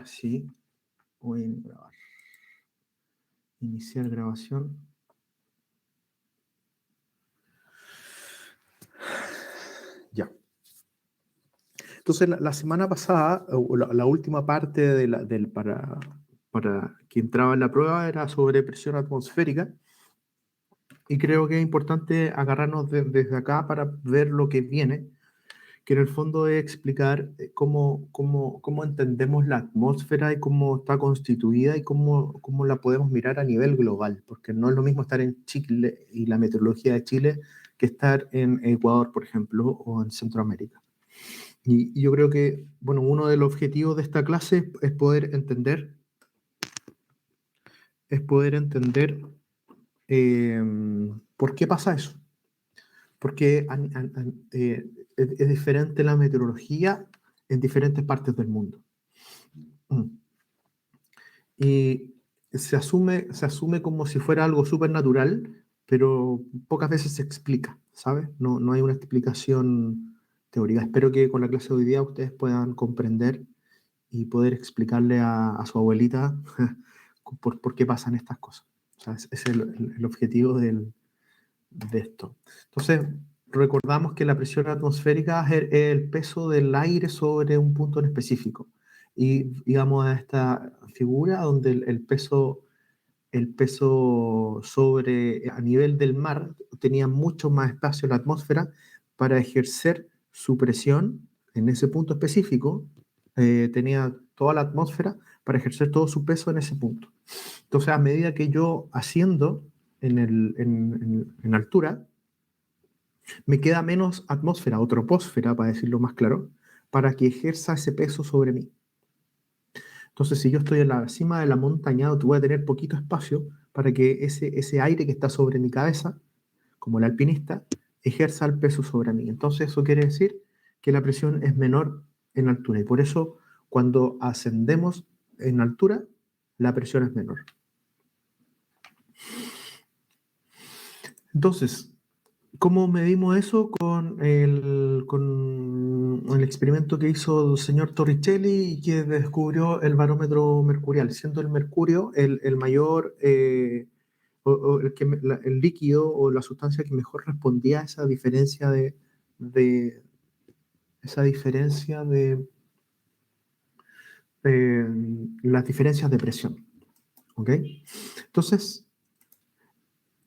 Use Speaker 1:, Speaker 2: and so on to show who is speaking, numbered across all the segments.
Speaker 1: Ahora sí, voy a grabar. Iniciar grabación. Ya. Entonces, la semana pasada, o la última parte para que entraba en la prueba era sobre presión atmosférica. Y creo que es importante agarrarnos desde acá para ver lo que viene, que en el fondo es explicar cómo entendemos la atmósfera y cómo está constituida y cómo la podemos mirar a nivel global, porque no es lo mismo estar en Chile y la meteorología de Chile que estar en Ecuador, por ejemplo, o en Centroamérica. Y yo creo que, bueno, uno de los objetivos de esta clase es poder entender por qué pasa eso. Porque es diferente la meteorología en diferentes partes del mundo. Y se asume como si fuera algo supernatural, pero pocas veces se explica, ¿sabes? No hay una explicación teórica. Espero que con la clase de hoy día ustedes puedan comprender y poder explicarle a su abuelita por qué pasan estas cosas. O sea, es el objetivo de esto. Entonces, recordamos que la presión atmosférica es el peso del aire sobre un punto en específico. Y digamos a esta figura donde el peso sobre a nivel del mar tenía mucho más espacio en la atmósfera para ejercer su presión en ese punto específico. Tenía toda la atmósfera para ejercer todo su peso en ese punto. Entonces, a medida que yo asciendo en altura, me queda menos atmósfera o troposfera, para decirlo más claro, para que ejerza ese peso sobre mí. Entonces, si yo estoy en la cima de la montaña, voy a tener poquito espacio para que ese aire que está sobre mi cabeza, como el alpinista, ejerza el peso sobre mí. Entonces, eso quiere decir que la presión es menor en altura. Y por eso, cuando ascendemos en altura, la presión es menor. Entonces, ¿cómo medimos eso? Con el experimento que hizo el señor Torricelli y que descubrió el barómetro mercurial, siendo el mercurio el mayor, o el líquido o la sustancia que mejor respondía a esa diferencia de las diferencias de presión. ¿Ok? Entonces,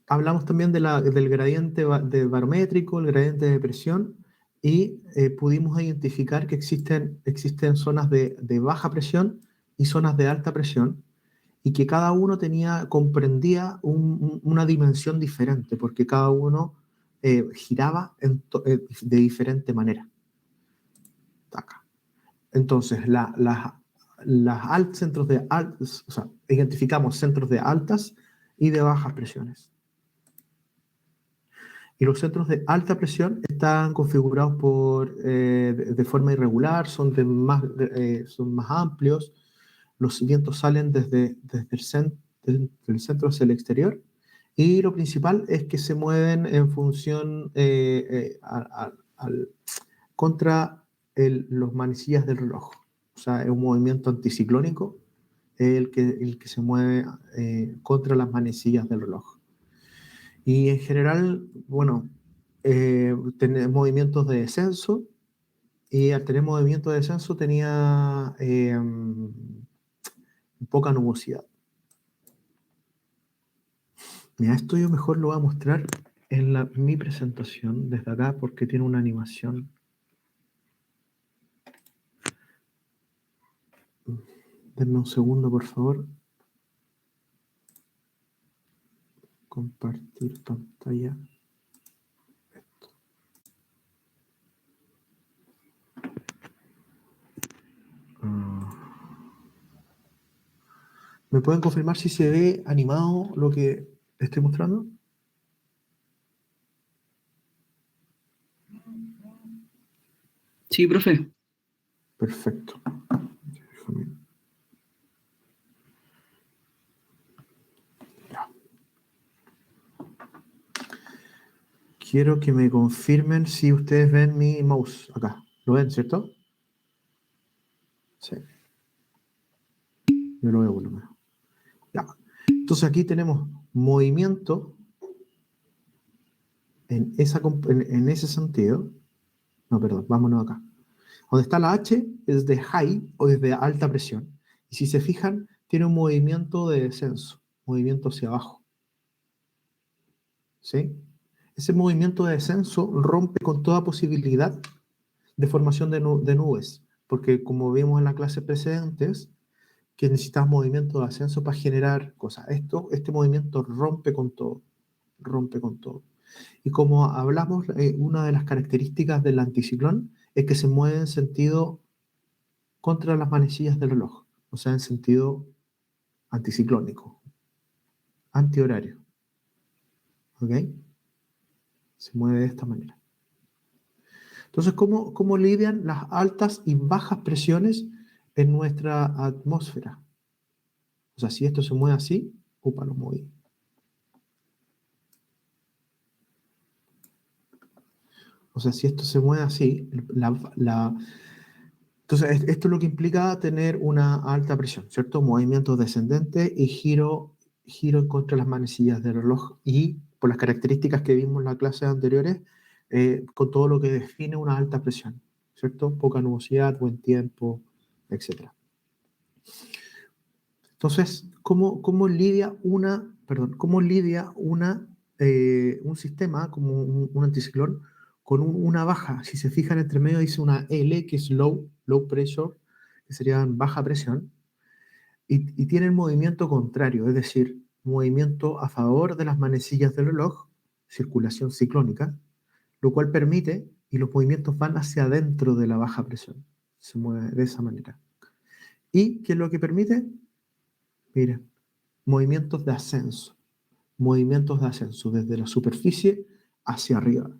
Speaker 1: hablamos también del gradiente barométrico, el gradiente de presión, y pudimos identificar que existen zonas de baja presión y zonas de alta presión, y que cada uno comprendía una dimensión diferente, porque cada uno giraba de diferente manera. Acá. Entonces, centros de altas, o sea, identificamos centros de altas y de bajas presiones. Y los centros de alta presión están configurados de forma irregular, son más amplios, los vientos salen desde el centro hacia el exterior, y lo principal es que se mueven en función contra los manecillas del reloj. O sea, es un movimiento anticiclónico el que se mueve contra las manecillas del reloj. Y en general, bueno, tenemos movimientos de descenso, y al tener movimientos de descenso tenía poca nubosidad. Mira, esto yo mejor lo voy a mostrar en mi presentación desde acá porque tiene una animación. Denme un segundo, por favor. Compartir pantalla. ¿Me pueden confirmar si se ve animado lo que estoy mostrando?
Speaker 2: Sí, profe.
Speaker 1: Perfecto. Déjame. Ya. Quiero que me confirmen si ustedes ven mi mouse acá. ¿Lo ven, cierto? Sí. Yo lo veo por lo menos. Ya. Entonces aquí tenemos movimiento en ese sentido. No, perdón, vámonos acá. Donde está la H es de high o es de alta presión. Y si se fijan, tiene un movimiento de descenso, movimiento hacia abajo. ¿Sí? Ese movimiento de descenso rompe con toda posibilidad de formación de nubes, porque como vimos en las clases precedentes, que necesitas movimiento de ascenso para generar cosas. Este movimiento rompe con todo, rompe con todo. Y como hablamos, una de las características del anticiclón es que se mueve en sentido contra las manecillas del reloj, o sea, en sentido anticiclónico, antihorario. ¿Ok? Se mueve de esta manera. Entonces, ¿cómo lidian las altas y bajas presiones en nuestra atmósfera? O sea, si esto se mueve así, upa, lo moví. O sea, si esto se mueve así, entonces esto es lo que implica tener una alta presión, ¿cierto? Movimientos descendentes y giro en contra de las manecillas del reloj y por las características que vimos en las clases anteriores, con todo lo que define una alta presión, ¿cierto? Poca nubosidad, buen tiempo, etc. Entonces, ¿cómo lidia un sistema como un anticiclón con una baja? Si se fijan, entre medio dice una L, que es low pressure, que sería baja presión, y tiene el movimiento contrario, es decir, movimiento a favor de las manecillas del reloj, circulación ciclónica, lo cual permite, y los movimientos van hacia adentro de la baja presión, se mueve de esa manera. ¿Y qué es lo que permite? Miren, movimientos de ascenso desde la superficie hacia arriba.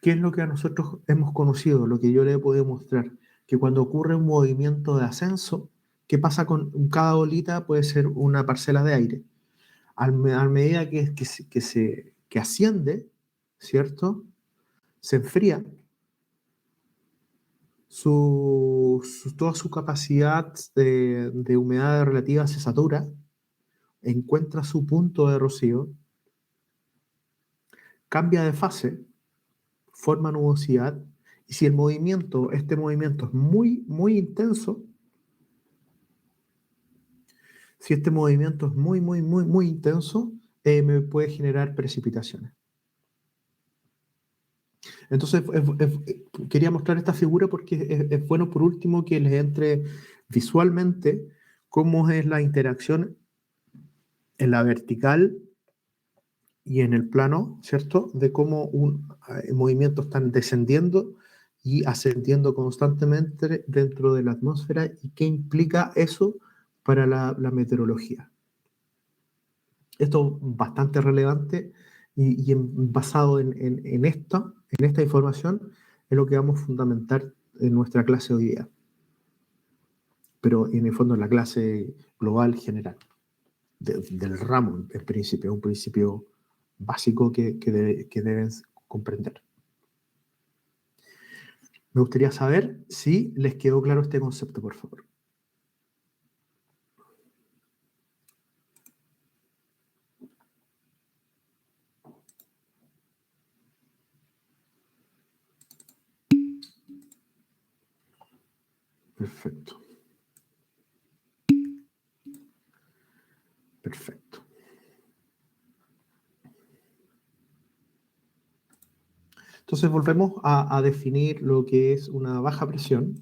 Speaker 1: ¿Qué es lo que a nosotros hemos conocido? Lo que yo le he podido mostrar, que cuando ocurre un movimiento de ascenso, ¿qué pasa con cada bolita? Puede ser una parcela de aire. A medida que asciende, ¿cierto? Se enfría, toda su capacidad de humedad relativa se satura, encuentra su punto de rocío, cambia de fase, forma nubosidad, y si este movimiento es muy, muy intenso, si este movimiento es muy, muy, muy, muy intenso, me puede generar precipitaciones. Entonces, quería mostrar esta figura porque es bueno, por último, que les entre visualmente cómo es la interacción en la vertical y en el plano, ¿cierto? De cómo movimientos están descendiendo y ascendiendo constantemente dentro de la atmósfera y qué implica eso para la meteorología. Esto es bastante relevante y basado en esta información es lo que vamos a fundamentar en nuestra clase hoy día, pero en el fondo en la clase global general, del ramo en principio, un principio básico que deben comprender. Me gustaría saber si les quedó claro este concepto, por favor. Perfecto. Perfecto. Entonces volvemos a definir lo que es una baja presión.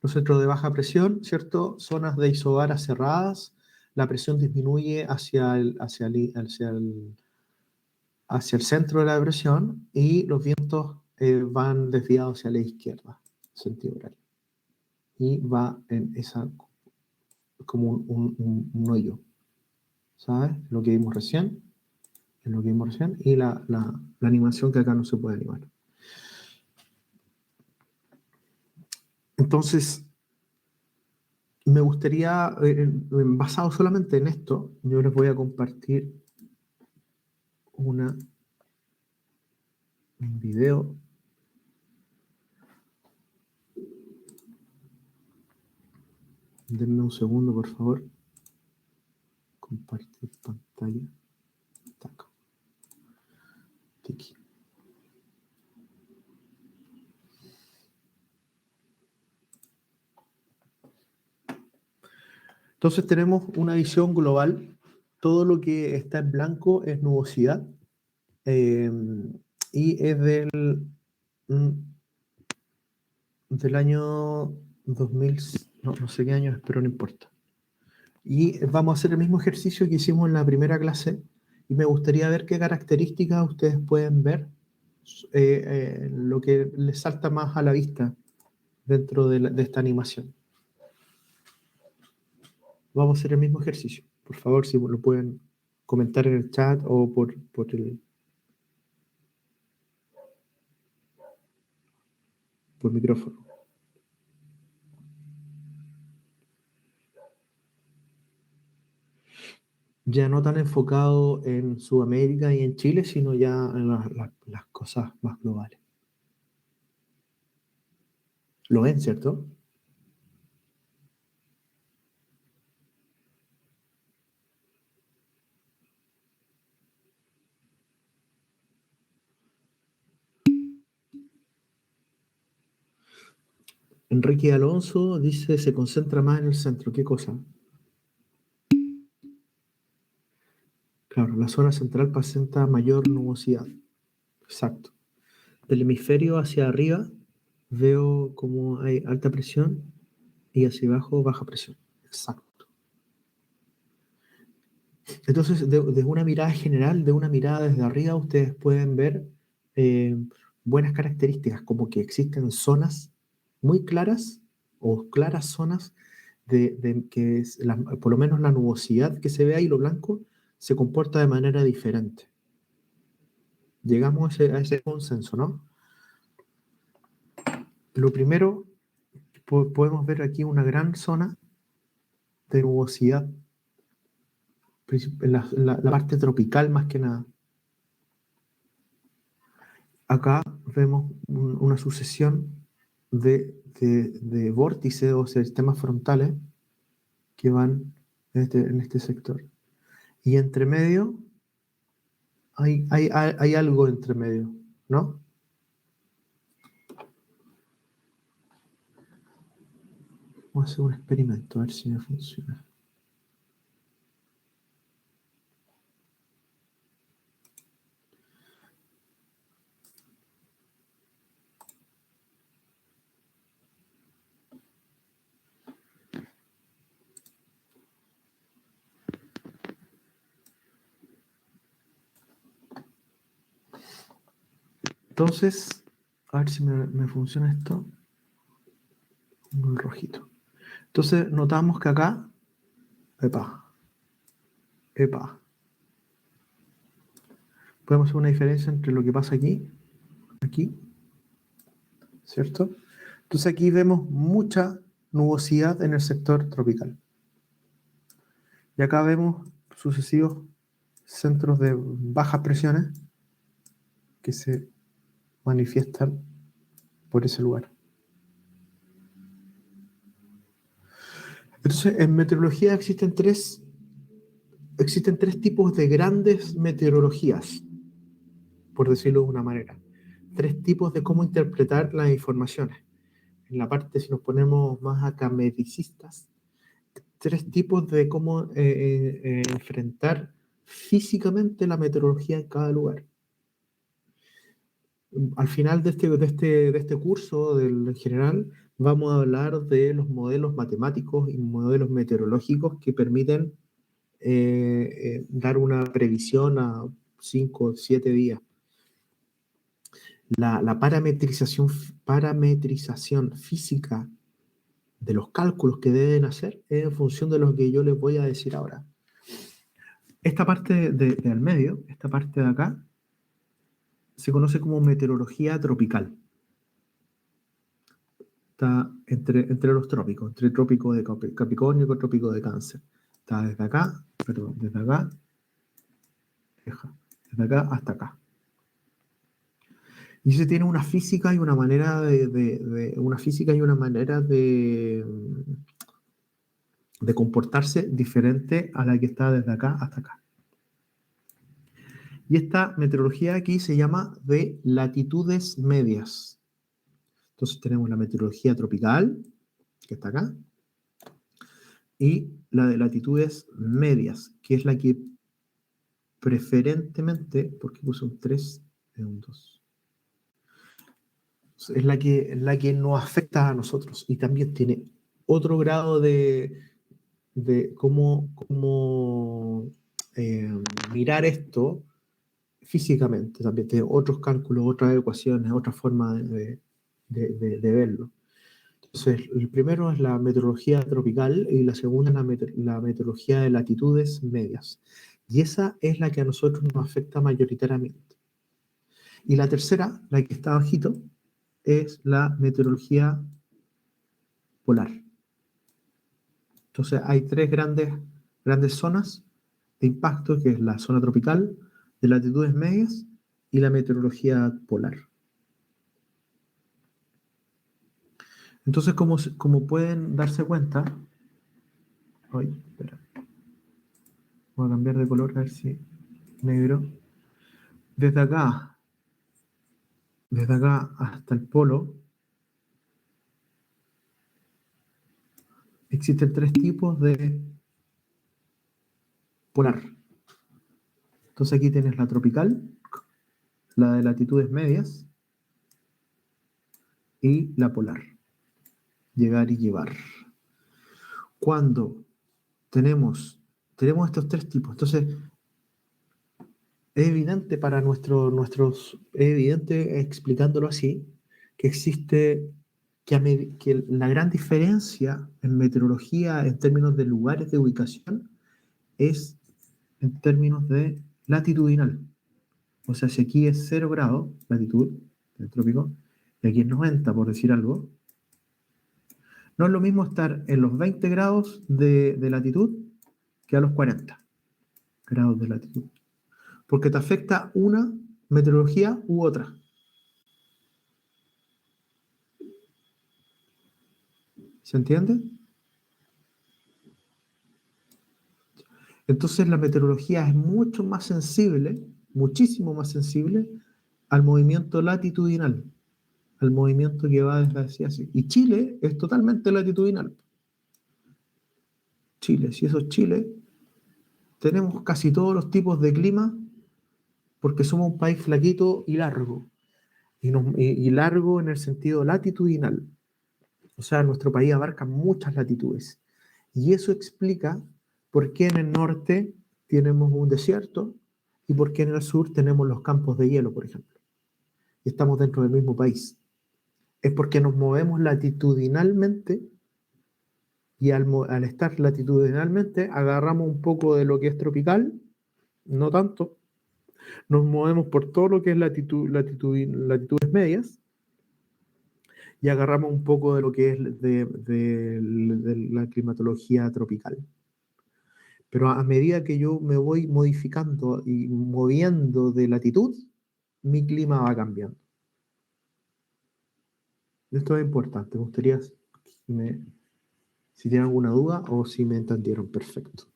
Speaker 1: Los centros de baja presión, ¿cierto? Zonas de isobaras cerradas, la presión disminuye hacia el centro de la depresión y los vientos van desviados hacia la izquierda, sentido horario. Y va en esa, como un hoyo, ¿sabes? Lo que vimos recién, es lo que vimos recién, y la animación que acá no se puede animar. Entonces, me gustaría, basado solamente en esto, yo les voy a compartir un video. Denme un segundo, por favor. Compartir pantalla. Tac. Tiki. Entonces tenemos una visión global. Todo lo que está en blanco es nubosidad. Y es del año 2000, no sé qué año es, pero no importa. Y vamos a hacer el mismo ejercicio que hicimos en la primera clase y me gustaría ver qué características ustedes pueden ver, lo que les salta más a la vista dentro de esta animación. Vamos a hacer el mismo ejercicio. Por favor, si lo pueden comentar en el chat o por micrófono. Ya no tan enfocado en Sudamérica y en Chile, sino ya en las cosas más globales. ¿Lo ven, cierto? Enrique Alonso dice, se concentra más en el centro. ¿Qué cosa? Claro, la zona central presenta mayor nubosidad. Exacto. Del hemisferio hacia arriba veo como hay alta presión y hacia abajo baja presión. Exacto. Entonces, de una mirada general, de una mirada desde arriba, ustedes pueden ver eh, buenas características, como que existen zonas muy claras o claras zonas de que por lo menos la nubosidad que se ve ahí, lo blanco, se comporta de manera diferente. Llegamos a ese consenso, ¿no? Lo primero, podemos ver aquí una gran zona de nubosidad, en la parte tropical más que nada. Acá vemos una sucesión de vórtices o sistemas frontales que van en este sector. Y entre medio hay algo entre medio, ¿no? Vamos a hacer un experimento, a ver si me funciona. Entonces, a ver si me funciona esto. Un rojito. Entonces, notamos que acá, epa, podemos hacer una diferencia entre lo que pasa aquí, ¿cierto? Entonces aquí vemos mucha nubosidad en el sector tropical. Y acá vemos sucesivos centros de bajas presiones que se manifiestan por ese lugar. Entonces, en meteorología existen tres tipos de grandes meteorologías, por decirlo de una manera. Tres tipos de cómo interpretar las informaciones. En la parte, si nos ponemos más academicistas, tres tipos de cómo enfrentar físicamente la meteorología en cada lugar. Al final de este curso en general, vamos a hablar de los modelos matemáticos y modelos meteorológicos que permiten dar una previsión a 5 o 7 días. La parametrización física de los cálculos que deben hacer es en función de lo que yo les voy a decir ahora. Esta parte del medio, esta parte de acá, se conoce como meteorología tropical. Está entre los trópicos, entre el trópico de Capricornio y el trópico de Cáncer. Está desde acá hasta acá. Y se tiene una física y una manera de de comportarse diferente a la que está desde acá hasta acá. Y esta meteorología aquí se llama de latitudes medias. Entonces tenemos la meteorología tropical, que está acá, y la de latitudes medias, que es la que preferentemente, porque puse un 3 en un 2, es la que nos afecta a nosotros y también tiene otro grado de cómo mirar esto físicamente. También tiene otros cálculos, otras ecuaciones, otra forma de verlo. Entonces, el primero es la meteorología tropical y la segunda es la meteorología de latitudes medias. Y esa es la que a nosotros nos afecta mayoritariamente. Y la tercera, la que está abajito, es la meteorología polar. Entonces, hay tres grandes zonas de impacto, que es la zona tropical, de latitudes medias y la meteorología polar. Entonces, como pueden darse cuenta, espera, voy a cambiar de color a ver si negro. Desde acá, hasta el polo, existen tres tipos de polar. Entonces aquí tienes la tropical, la de latitudes medias y la polar. Llegar y llevar. Cuando tenemos estos tres tipos, entonces es evidente para es evidente explicándolo así, que existe, que la gran diferencia en meteorología en términos de lugares de ubicación es en términos de latitudinal. O sea, si aquí es 0 grados, latitud del trópico, y aquí es 90, por decir algo, no es lo mismo estar en los 20 grados de latitud que a los 40 grados de latitud. Porque te afecta una meteorología u otra. ¿Se entiende? Entonces la meteorología es mucho más sensible, muchísimo más sensible, al movimiento latitudinal, al movimiento que va desde hacia así. Y Chile es totalmente latitudinal. Chile, si eso es Chile, tenemos casi todos los tipos de clima porque somos un país flaquito y largo. Y largo en el sentido latitudinal. O sea, nuestro país abarca muchas latitudes. Y eso explica por qué en el norte tenemos un desierto y por qué en el sur tenemos los campos de hielo, por ejemplo. Y estamos dentro del mismo país. Es porque nos movemos latitudinalmente y al estar latitudinalmente agarramos un poco de lo que es tropical, no tanto, nos movemos por todo lo que es latitudes medias y agarramos un poco de lo que es de la climatología tropical. Pero a medida que yo me voy modificando y moviendo de latitud, mi clima va cambiando. Esto es importante. Me gustaría si tienen alguna duda o si me entendieron perfecto.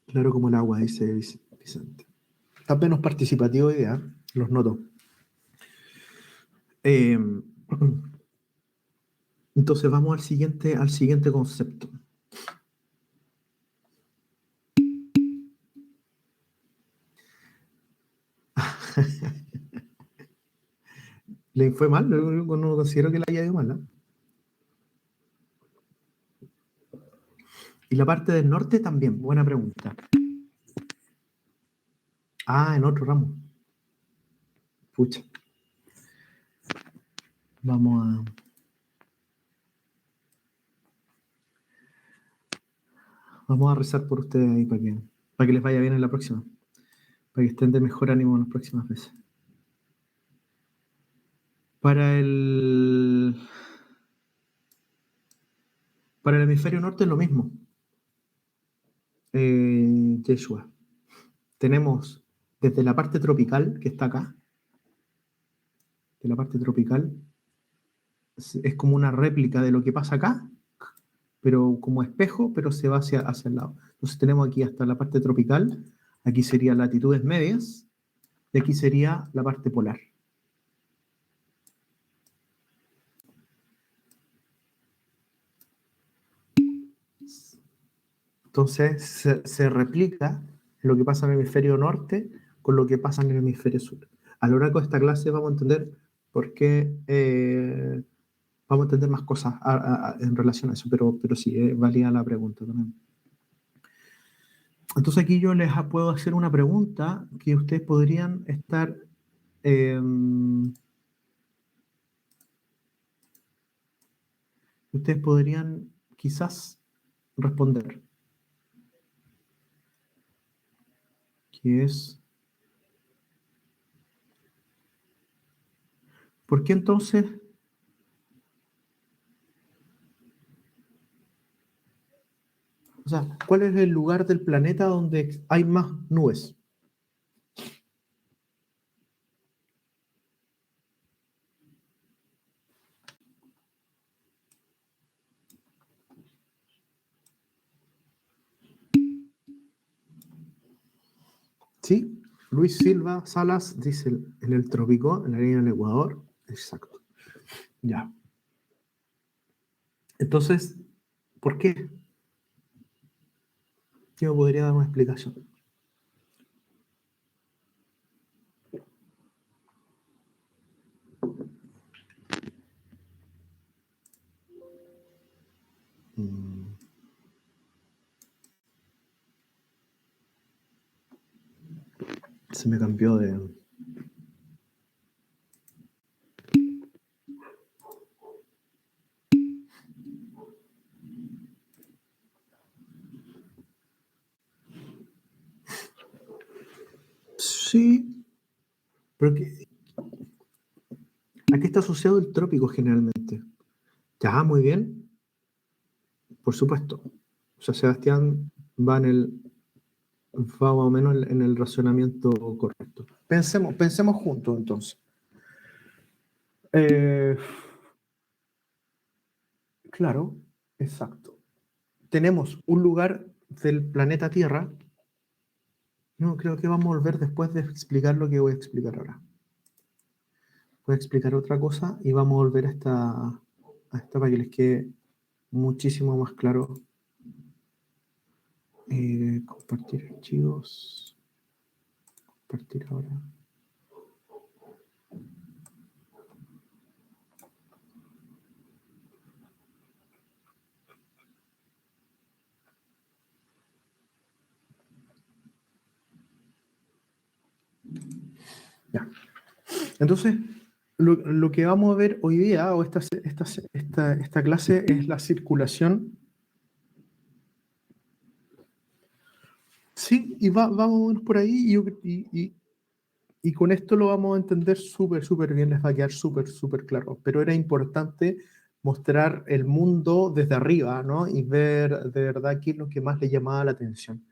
Speaker 1: Claro como el agua, dice Vicente. Está menos participativo hoy día, los noto. Entonces vamos al siguiente concepto. ¿Le fue mal? No considero que le haya ido mal, ¿no? Y la parte del norte también, buena pregunta. Ah, en otro ramo. Pucha. Vamos a rezar por ustedes ahí para que les vaya bien en la próxima. Para que estén de mejor ánimo en las próximas veces. Para el hemisferio norte es lo mismo. Yeshua. Tenemos desde la parte tropical, que está acá, de la parte tropical, es como una réplica de lo que pasa acá, pero como espejo, pero se va hacia el lado. Entonces tenemos aquí hasta la parte tropical, aquí serían latitudes medias, y aquí sería la parte polar. Entonces se replica lo que pasa en el hemisferio norte con lo que pasa en el hemisferio sur. A lo largo de esta clase vamos a entender por qué, vamos a entender más cosas en relación a eso, pero sí, valía la pregunta también. Entonces aquí yo les puedo hacer una pregunta que ustedes podrían estar... ustedes podrían quizás responder, que es, ¿por qué entonces, o sea, cuál es el lugar del planeta donde hay más nubes? Sí, Luis Silva Salas dice en el trópico, en la línea del Ecuador. Exacto. Ya. Entonces, ¿por qué? Yo podría dar una explicación. Mm, Se me cambió de... Sí, pero ¿a qué está asociado el trópico generalmente? Ya, muy bien, por supuesto. O sea, Sebastián va más o menos en el razonamiento correcto. Pensemos juntos entonces. Eh, claro, exacto. Tenemos un lugar del planeta Tierra. No, creo que vamos a volver después de explicar lo que voy a explicar ahora. Voy a explicar otra cosa y vamos a volver a esta para que les quede muchísimo más claro. Compartir archivos. Compartir ahora. Ya. Entonces, lo que vamos a ver hoy día, o esta clase, es la circulación. Sí, y vamos por ahí y con esto lo vamos a entender súper, súper bien, les va a quedar súper, súper claro. Pero era importante mostrar el mundo desde arriba, ¿no? Y ver de verdad qué es lo que más le llamaba la atención.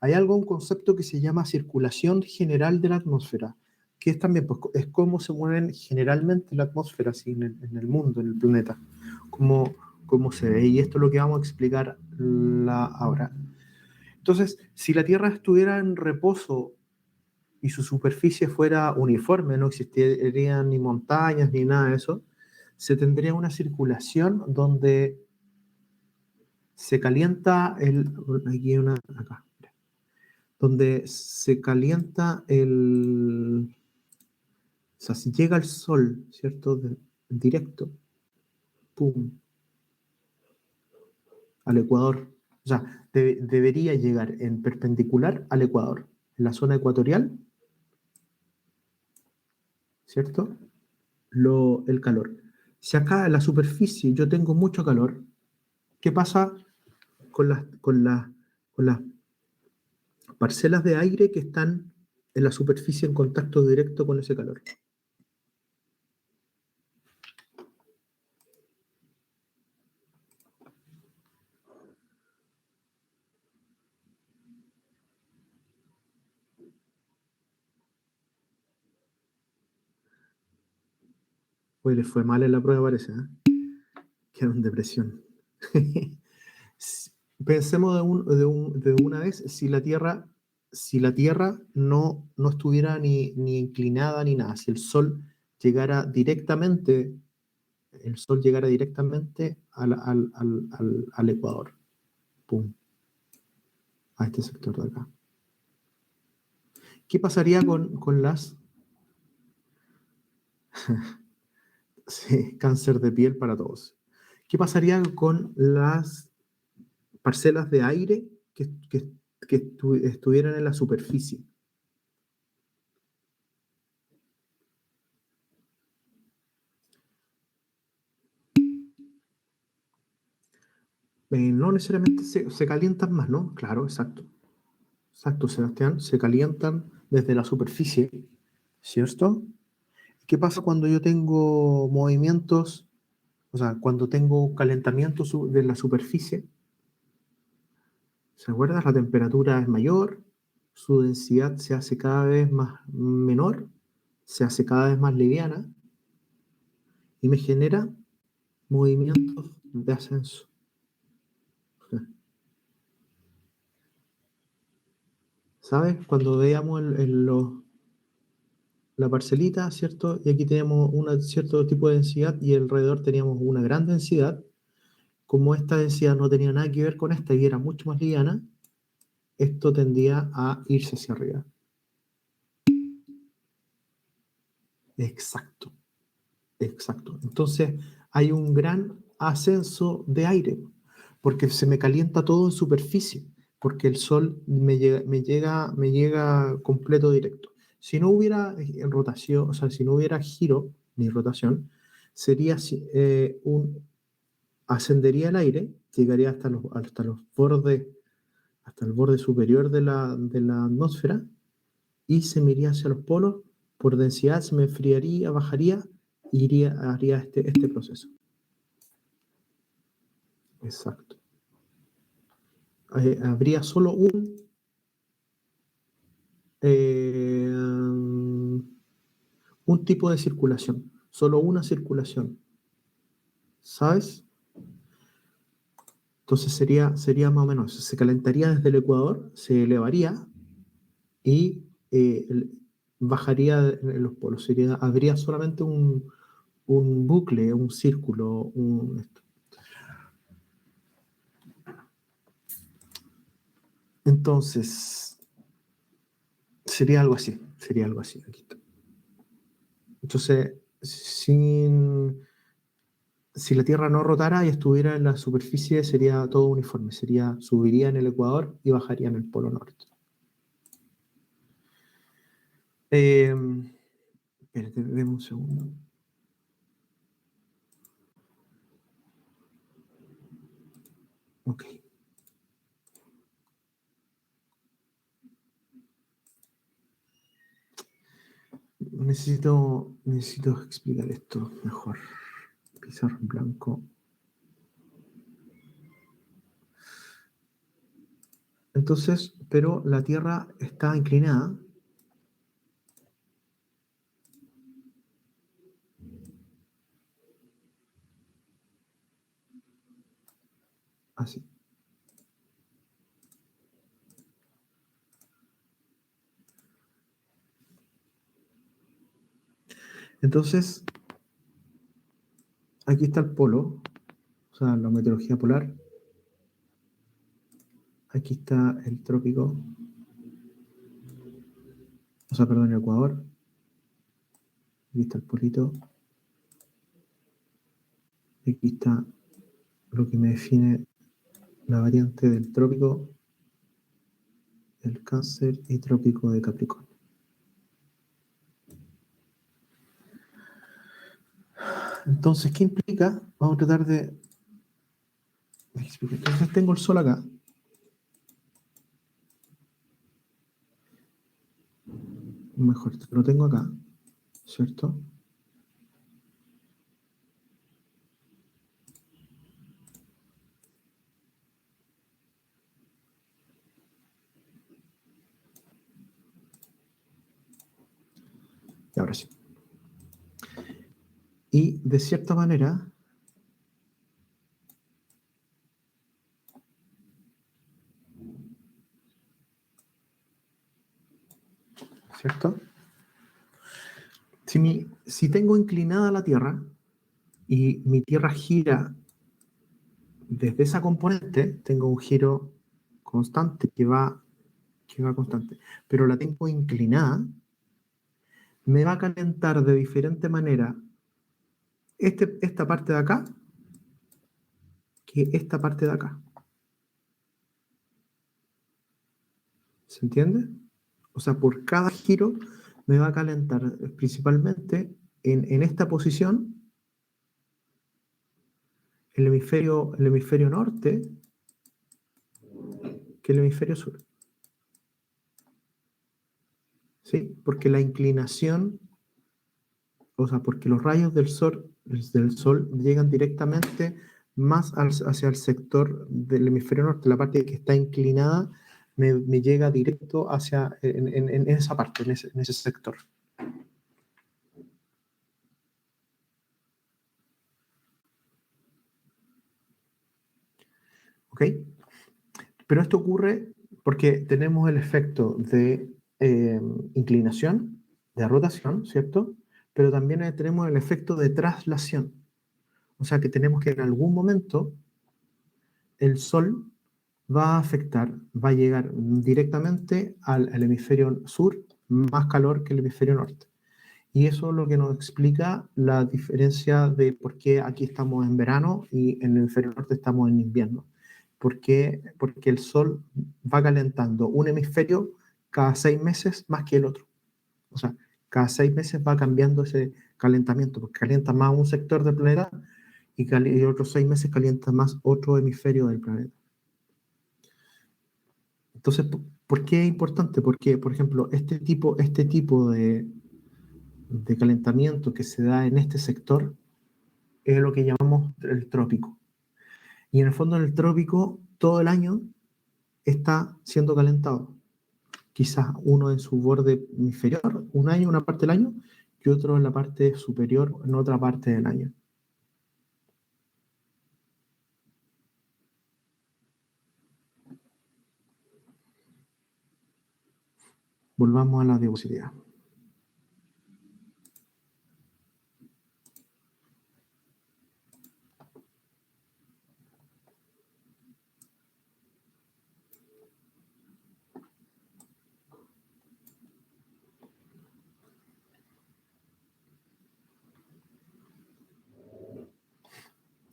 Speaker 1: Hay un concepto que se llama circulación general de la atmósfera, que es también, pues, es cómo se mueven generalmente la atmósfera así, en el mundo, en el planeta, cómo se ve. Y esto es lo que vamos a explicar ahora. Entonces, si la Tierra estuviera en reposo y su superficie fuera uniforme, no existirían ni montañas ni nada de eso, se tendría una circulación donde se calienta aquí hay una, acá, donde se calienta o sea, si llega el sol, ¿cierto? Directo, pum, al Ecuador, o sea, debería llegar en perpendicular al Ecuador, en la zona ecuatorial, ¿cierto? El calor. Si acá en la superficie yo tengo mucho calor, ¿qué pasa con las parcelas de aire que están en la superficie en contacto directo con ese calor? Hoy les fue mal en la prueba, parece, ¿eh? Quedaron en depresión. Pensemos de una vez, si la Tierra no estuviera ni inclinada ni nada, si el Sol llegara directamente al Ecuador, pum, a este sector de acá. ¿Qué pasaría con las... Sí, cáncer de piel para todos. ¿Qué pasaría con las parcelas de aire que estuvieran en la superficie? No necesariamente se calientan más, ¿no? Claro, exacto. Exacto, Sebastián. Se calientan desde la superficie, ¿cierto? ¿Qué pasa cuando yo tengo movimientos, o sea, cuando tengo calentamiento de la superficie? ¿Se acuerdan? La temperatura es mayor, su densidad se hace cada vez más menor, se hace cada vez más liviana y me genera movimientos de ascenso. ¿Sabes? Cuando veamos la parcelita, ¿cierto? Y aquí tenemos un cierto tipo de densidad y alrededor teníamos una gran densidad. Como esta densidad no tenía nada que ver con esta y era mucho más liviana, esto tendía a irse hacia arriba. Exacto, exacto. Entonces hay un gran ascenso de aire, porque se me calienta todo en superficie, porque el sol me llega completo directo. Si no hubiera rotación, o sea, si no hubiera giro ni rotación, sería ascendería el aire, llegaría hasta el borde superior de la atmósfera y se me iría hacia los polos, por densidad se me enfriaría, bajaría y haría este proceso. Exacto. Habría solo eh, un tipo de circulación, solo una circulación, ¿sabes? Entonces sería más o menos, se calentaría desde el Ecuador, se elevaría y bajaría en los polos. Habría solamente un bucle, un círculo, esto. Entonces, sería algo así. Aquí está. Entonces, si la Tierra no rotara y estuviera en la superficie, sería todo uniforme. Subiría en el Ecuador y bajaría en el Polo Norte. Eh, Espérate, deme un segundo. Ok. Necesito explicar esto mejor. Pizarra en blanco. Entonces, pero la Tierra está inclinada. Así. Entonces, aquí está el polo, o sea, la meteorología polar. Aquí está el trópico, o sea, perdón, el Ecuador. Aquí está el polito. Aquí está lo que me define la variante del trópico, el Cáncer y trópico de Capricornio. Entonces, ¿qué implica? Vamos a tratar de explicar. Entonces, tengo el Sol acá. Mejor, lo tengo acá, ¿cierto? Y ahora sí. Y de cierta manera, ¿cierto? Si tengo inclinada la Tierra y mi Tierra gira desde esa componente, tengo un giro constante que va constante, pero la tengo inclinada, me va a calentar de diferente manera esta parte de acá que esta parte de acá. ¿Se entiende? O sea, por cada giro me va a calentar principalmente en esta posición el hemisferio norte que el hemisferio sur. ¿Sí? Porque la inclinación, o sea, porque los rayos del sol llegan directamente más hacia el sector del hemisferio norte, la parte que está inclinada me llega directo hacia en esa parte, en ese sector. ¿Ok? Pero esto ocurre porque tenemos el efecto de inclinación, de rotación, ¿cierto? Pero también tenemos el efecto de traslación. O sea que tenemos que en algún momento el Sol va a afectar, va a llegar directamente al hemisferio sur, más calor que el hemisferio norte. Y eso es lo que nos explica la diferencia de por qué aquí estamos en verano y en el hemisferio norte estamos en invierno. ¿Por qué? Porque el Sol va calentando un hemisferio cada 6 meses más que el otro. O sea, cada 6 meses va cambiando ese calentamiento, porque calienta más un sector del planeta y otros 6 meses calienta más otro hemisferio del planeta. Entonces, ¿por qué es importante? Porque, por ejemplo, este tipo de calentamiento que se da en este sector es lo que llamamos el trópico. Y en el fondo, en el trópico, todo el año está siendo calentado. Quizás uno en su borde inferior, un año, una parte del año, y otro en la parte superior, en otra parte del año. Volvamos a la diapositiva.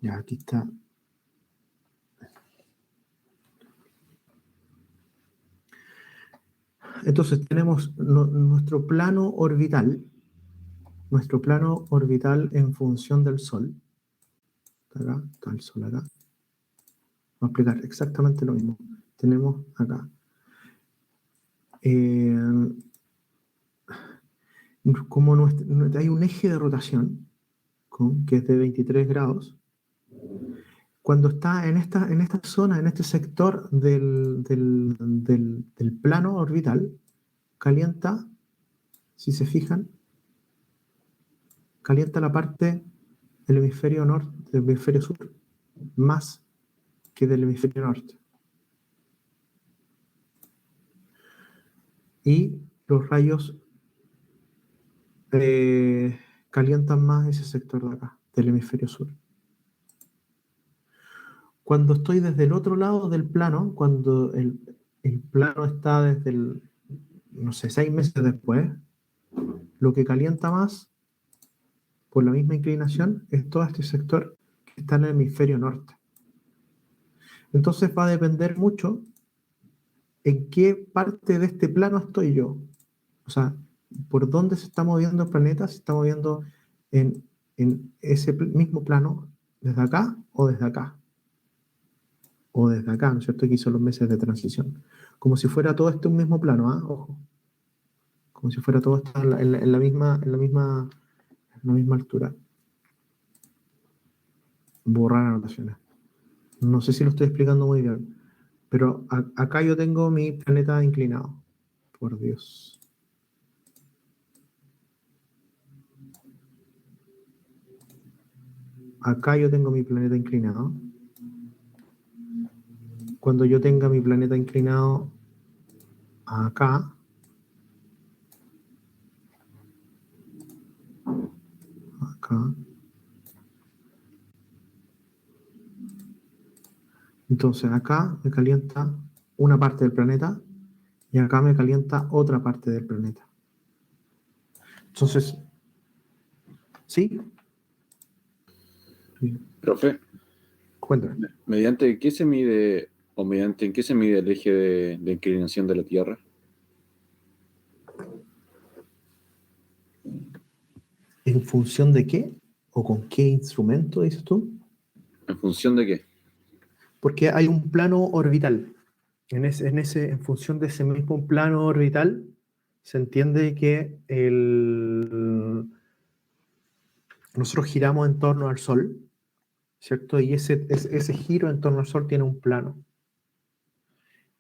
Speaker 1: Ya, aquí está. Entonces tenemos nuestro plano orbital en función del Sol. Acá está el Sol acá. Vamos a explicar exactamente lo mismo. Tenemos acá. Como hay un eje de rotación, que es de 23 grados, cuando está en esta zona, en este sector del plano orbital, calienta, si se fijan, calienta la parte del hemisferio norte, del hemisferio sur, más que del hemisferio norte. Y los rayos calientan más ese sector de acá, del hemisferio sur. Cuando estoy desde el otro lado del plano, cuando el plano está desde no sé, 6 meses después, lo que calienta más, por la misma inclinación, es todo este sector que está en el hemisferio norte. Entonces va a depender mucho en qué parte de este plano estoy yo. O sea, por dónde se está moviendo el planeta, se está moviendo en ese mismo plano, desde acá o desde acá. O desde acá, ¿no es cierto? Aquí son los meses de transición. Como si fuera todo esto un mismo plano, ¿ah? Ojo. Como si fuera todo esto en la misma altura. Borrar anotaciones. No sé si lo estoy explicando muy bien, pero acá yo tengo mi planeta inclinado. Por Dios. acá yo tengo mi planeta inclinado. Cuando yo tenga mi planeta inclinado acá, entonces acá me calienta una parte del planeta y acá me calienta otra parte del planeta. Entonces, ¿sí?
Speaker 3: Profe,
Speaker 1: Cuéntame.
Speaker 3: ¿mediante qué se mide o mediante en qué se mide el eje de inclinación de la Tierra?
Speaker 1: ¿En función de qué? ¿O con qué instrumento, dices tú?
Speaker 3: ¿En función de qué?
Speaker 1: Porque hay un plano orbital. En función de ese mismo plano orbital, se entiende que nosotros giramos en torno al Sol, ¿cierto? Y ese giro en torno al Sol tiene un plano.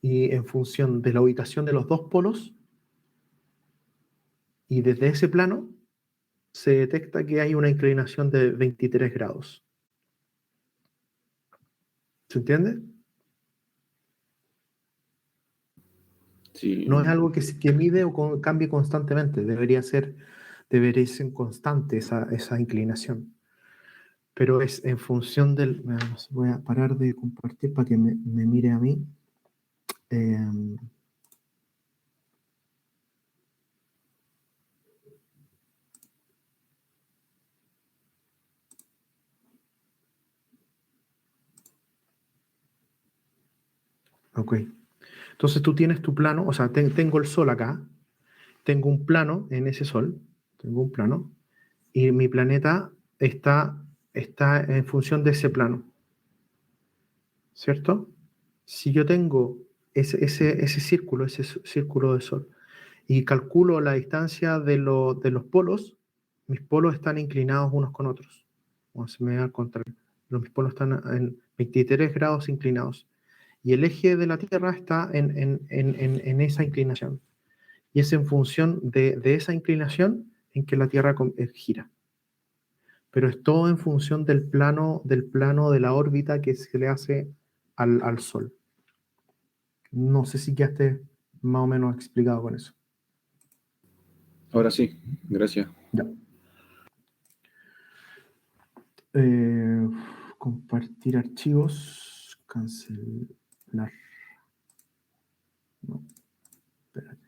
Speaker 1: Y en función de la ubicación de los dos polos, y desde ese plano, se detecta que hay una inclinación de 23 grados. ¿Se entiende?
Speaker 3: Sí,
Speaker 1: No es algo que mide o cambie constantemente, debería ser constante esa inclinación. Pero es en función del... Voy a parar de compartir para que me mire a mí. Ok. Entonces tú tienes tu plano, o sea, tengo el Sol acá, tengo un plano en ese Sol, tengo un plano, y mi planeta está en función de ese plano, ¿cierto? Si yo tengo ese círculo de Sol, y calculo la distancia de los polos, mis polos están inclinados unos con otros. O se me da al contrario. Mis polos están en 23 grados inclinados. Y el eje de la Tierra está en esa inclinación. Y es en función de esa inclinación en que la Tierra gira. Pero es todo en función del plano de la órbita que se le hace al Sol. No sé si ya esté más o menos explicado con eso.
Speaker 3: ahora sí, gracias.
Speaker 1: Ya. Eh, Compartir archivos, cancelar. No, espérate.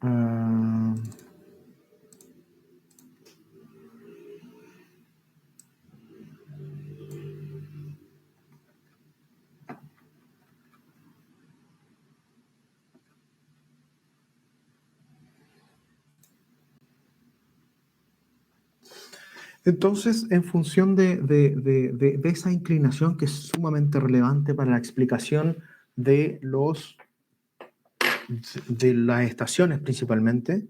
Speaker 1: Ah, entonces, en función de esa inclinación que es sumamente relevante para la explicación de de las estaciones principalmente,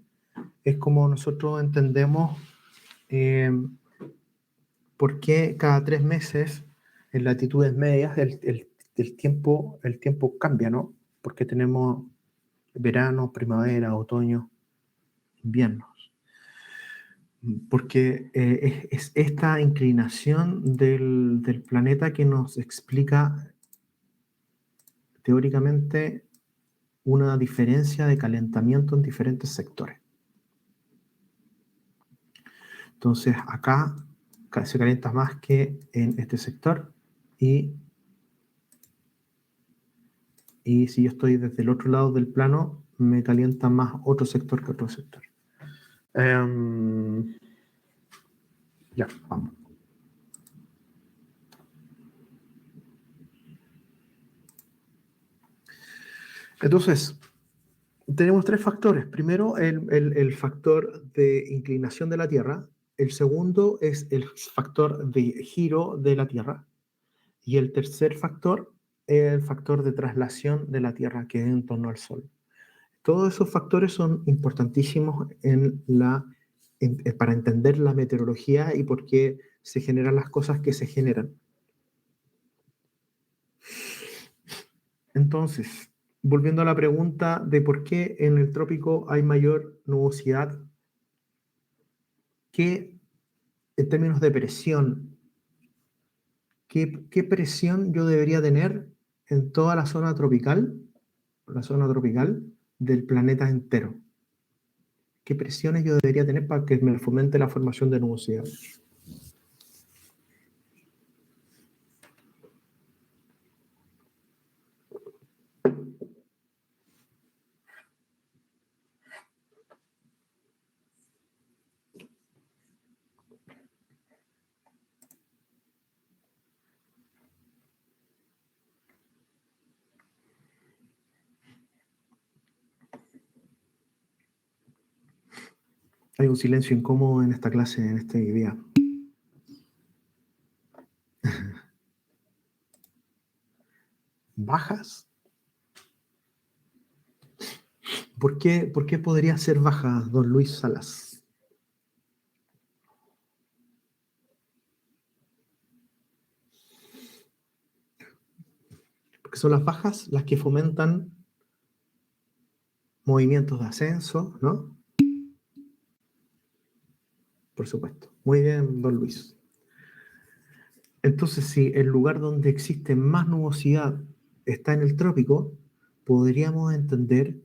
Speaker 1: es como nosotros entendemos eh, por qué cada 3 meses en latitudes medias el tiempo cambia, ¿no? Porque tenemos verano, primavera, otoño, inviernos. Porque es esta inclinación del planeta que nos explica teóricamente una diferencia de calentamiento en diferentes sectores. Entonces, acá se calienta más que en este sector y si yo estoy desde el otro lado del plano, me calienta más otro sector que otro sector. Ya, vamos. Entonces, tenemos 3 factores. Primero, el factor de inclinación de la Tierra. El segundo es el factor de giro de la Tierra. Y el tercer factor es el factor de traslación de la Tierra, que es en torno al Sol. Todos esos factores son importantísimos para entender la meteorología y por qué se generan las cosas que se generan. Entonces, volviendo a la pregunta de por qué en el trópico hay mayor nubosidad ¿qué, en términos de presión, qué presión yo debería tener en toda la zona tropical del planeta entero? ¿Qué presiones yo debería tener para que me fomente la formación de nubosidad? Hay un silencio incómodo en esta clase, en este día. ¿Bajas? ¿Por qué podría ser baja, don Luis Salas? Porque son las bajas las que fomentan movimientos de ascenso, ¿no? Por supuesto. Muy bien, don Luis. Entonces, si el lugar donde existe más nubosidad está en el trópico, podríamos entender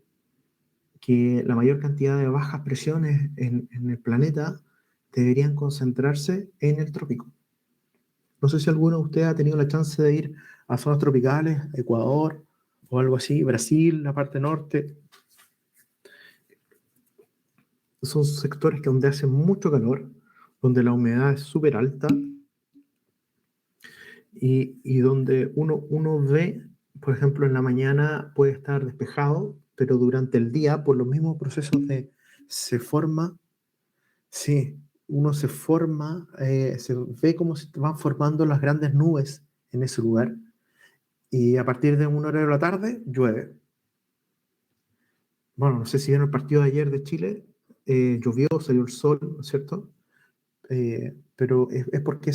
Speaker 1: que la mayor cantidad de bajas presiones en el planeta deberían concentrarse en el trópico. No sé si alguno de ustedes ha tenido la chance de ir a zonas tropicales, Ecuador o algo así, Brasil, la parte norte. Son sectores que donde hace mucho calor, donde la humedad es súper alta y donde uno ve, por ejemplo, en la mañana puede estar despejado, pero durante el día, por los mismos procesos se forma, sí, uno se forma, se ve cómo se van formando las grandes nubes en ese lugar. Y a partir de una hora de la tarde, llueve. Bueno, no sé si vieron el partido de ayer de Chile, llovió, salió el sol, ¿no es cierto? Pero es porque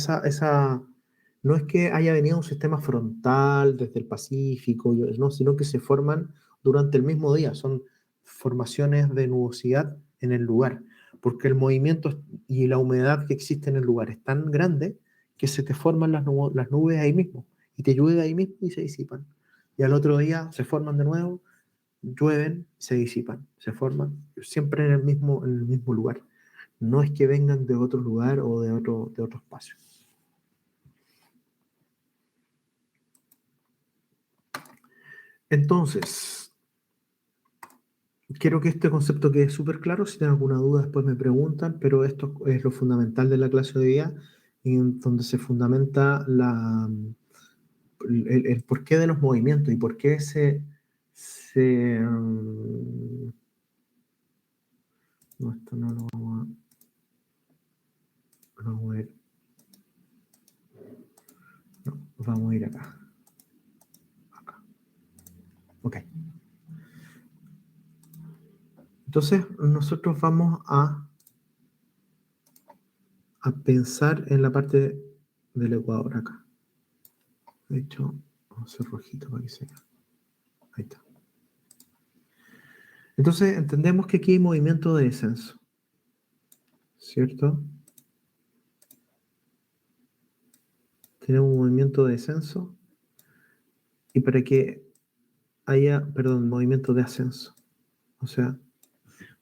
Speaker 1: no es que haya venido un sistema frontal desde el Pacífico, no, sino que se forman durante el mismo día, son formaciones de nubosidad en el lugar, porque el movimiento y la humedad que existe en el lugar es tan grande que se te forman las nubes ahí mismo, y te llueve ahí mismo y se disipan. Y al otro día se forman de nuevo, llueven, se disipan, se forman, siempre en el mismo lugar. No es que vengan de otro lugar o de otro espacio. Entonces, quiero que este concepto quede súper claro. Si tienen alguna duda, después me preguntan, pero esto es lo fundamental de la clase de hoy día, en donde se fundamenta el porqué de los movimientos y por qué no, esto no lo vamos a ver. No, vamos a ir acá. Ok. Entonces, nosotros vamos a pensar en la parte del Ecuador acá. De hecho, vamos a hacer rojito para que se vea. Ahí está. Entonces, entendemos que aquí hay movimiento de descenso, ¿cierto? Tenemos un movimiento de descenso y para que haya, perdón, movimiento de ascenso. O sea,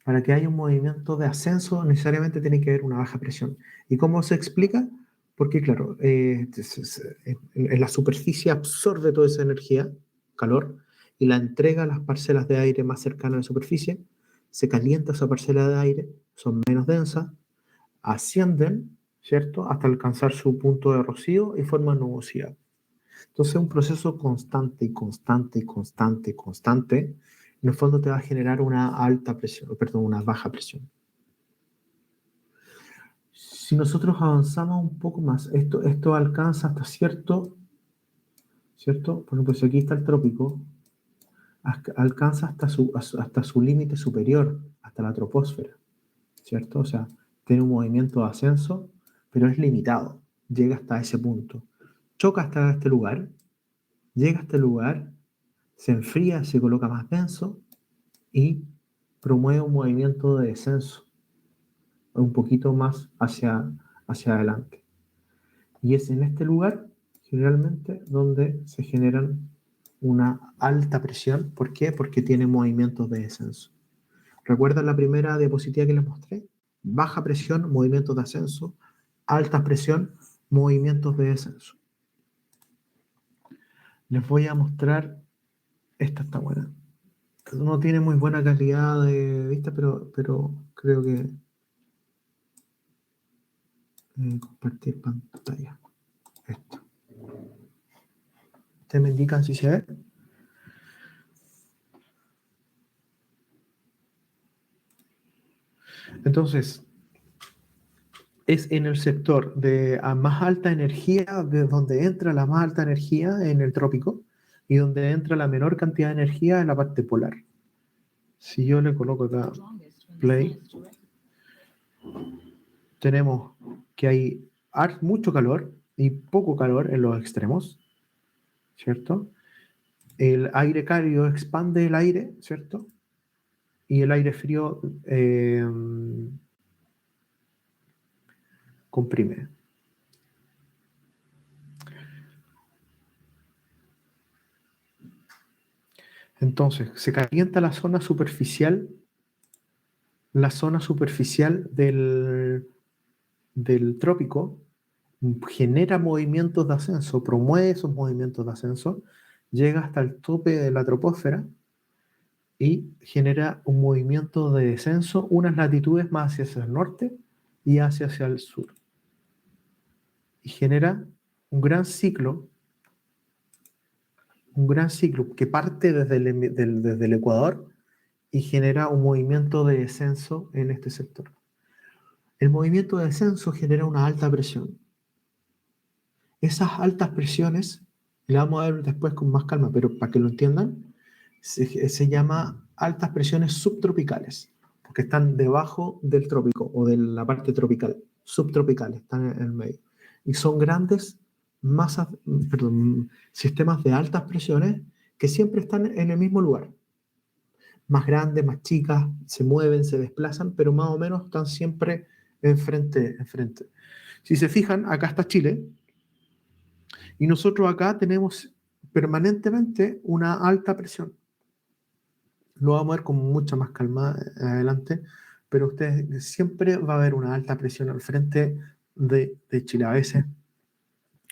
Speaker 1: para que haya un movimiento de ascenso necesariamente tiene que haber una baja presión. ¿Y cómo se explica? Porque, claro, en la superficie absorbe toda esa energía, calor, y la entrega a las parcelas de aire más cercanas a la superficie, se calienta esa parcela de aire, son menos densas, ascienden, ¿cierto?, hasta alcanzar su punto de rocío y forman nubosidad. Entonces, un proceso constante y constante y constante y constante, en el fondo te va a generar una alta presión, perdón, una baja presión. Si nosotros avanzamos un poco más, esto alcanza hasta ¿cierto? Por ejemplo, si aquí está el trópico, alcanza hasta su límite superior, hasta la troposfera, ¿cierto? O sea, tiene un movimiento de ascenso, pero es limitado, llega hasta ese punto. Choca hasta este lugar, llega a este lugar, se enfría, se coloca más denso y promueve un movimiento de descenso. un poquito más hacia adelante. Y es en este lugar, generalmente, donde se generan una alta presión. ¿Por qué? Porque tiene movimientos de descenso. ¿Recuerdan la primera diapositiva que les mostré? Baja presión, movimientos de ascenso. Alta presión, movimientos de descenso. Les voy a mostrar, esta está buena. No tiene muy buena calidad de vista, pero creo que compartir pantalla. Esto. Ustedes me indican si se ve. Entonces, es en el sector de a más alta energía, de donde entra la más alta energía en el trópico y donde entra la menor cantidad de energía en la parte polar. Si yo le coloco acá play, tenemos que hay mucho calor y poco calor en los extremos, ¿cierto? El aire cálido expande el aire, ¿cierto? Y el aire frío comprime. Entonces, se calienta la zona superficial del trópico, genera movimientos de ascenso, promueve esos movimientos de ascenso, llega hasta el tope de la troposfera y genera un movimiento de descenso, unas latitudes más hacia el norte y hacia el sur. Y genera un gran ciclo que parte desde el Ecuador y genera un movimiento de descenso en este sector. El movimiento de descenso genera una alta presión. Esas altas presiones, le vamos a ver después con más calma, pero para que lo entiendan, se llama altas presiones subtropicales, porque están debajo del trópico o de la parte tropical, subtropicales, están en el medio. Y son grandes sistemas de altas presiones que siempre están en el mismo lugar. Más grandes, más chicas, se mueven, se desplazan, pero más o menos están siempre enfrente. Si se fijan, acá está Chile, y nosotros acá tenemos permanentemente una alta presión. Lo vamos a ver con mucha más calma adelante, pero ustedes siempre va a haber una alta presión al frente de Chile, a veces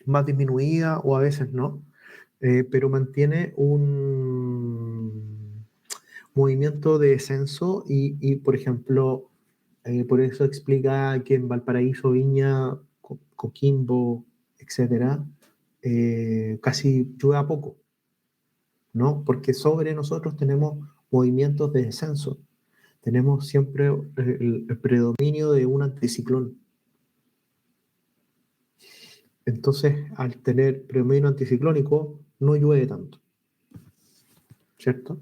Speaker 1: más disminuida o a veces no, pero mantiene un movimiento de descenso y por ejemplo, por eso explica que en Valparaíso, Viña, Coquimbo, etcétera, casi llueve poco, ¿no? Porque sobre nosotros tenemos movimientos de descenso. Tenemos siempre el predominio de un anticiclón. Entonces, al tener predominio anticiclónico, no llueve tanto, ¿cierto?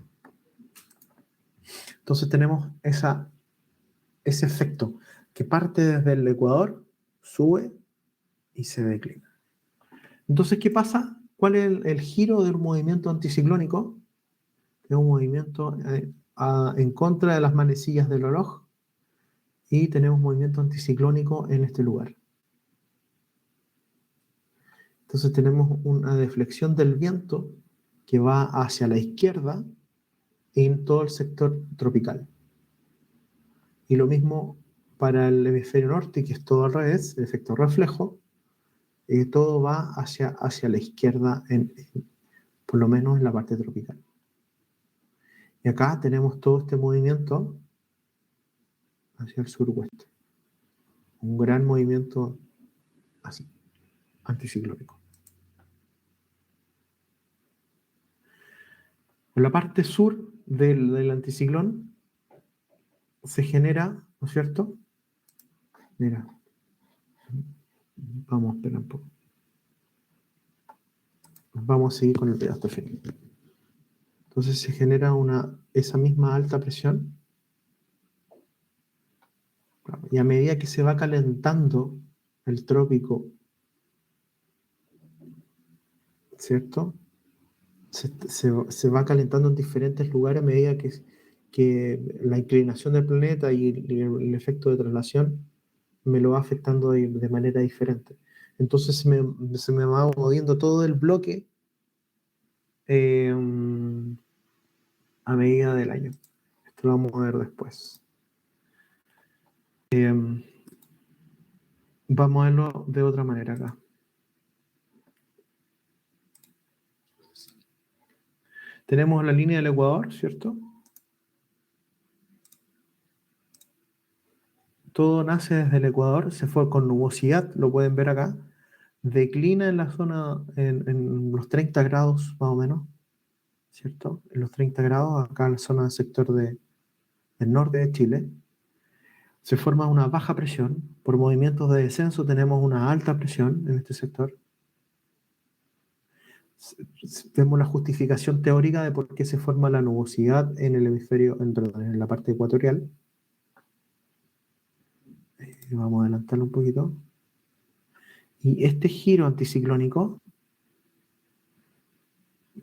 Speaker 1: Entonces tenemos ese efecto que parte desde el Ecuador, sube y se declina. Entonces, ¿qué pasa? ¿Cuál es el giro del movimiento anticiclónico? Es un movimiento en contra de las manecillas del reloj y tenemos movimiento anticiclónico en este lugar. Entonces tenemos una deflexión del viento que va hacia la izquierda en todo el sector tropical. Y lo mismo para el hemisferio norte, que es todo al revés, el efecto reflejo, todo va hacia la izquierda, por lo menos en la parte tropical. Y acá tenemos todo este movimiento hacia el suroeste. Un gran movimiento así, anticiclónico. En la parte sur del anticiclón se genera, ¿no es cierto? Mira, vamos a esperar un poco. Vamos a seguir con el video hasta el final. Entonces se genera esa misma alta presión. Y a medida que se va calentando el trópico, ¿cierto? Se va calentando en diferentes lugares a medida que la inclinación del planeta y el efecto de traslación me lo va afectando de manera diferente. Entonces se me va moviendo todo el bloque a medida del año. Esto lo vamos a ver después. Vamos a verlo de otra manera acá. Tenemos la línea del Ecuador, ¿cierto? Todo nace desde el Ecuador, se fue con nubosidad, lo pueden ver acá. Declina en la zona, en los 30 grados más o menos, ¿cierto? En los 30 grados, acá en la zona del sector del norte de Chile. Se forma una baja presión. Por movimientos de descenso tenemos una alta presión en este sector. Vemos la justificación teórica de por qué se forma la nubosidad en el hemisferio, perdón, en la parte ecuatorial. Vamos a adelantarlo un poquito. Y este giro anticiclónico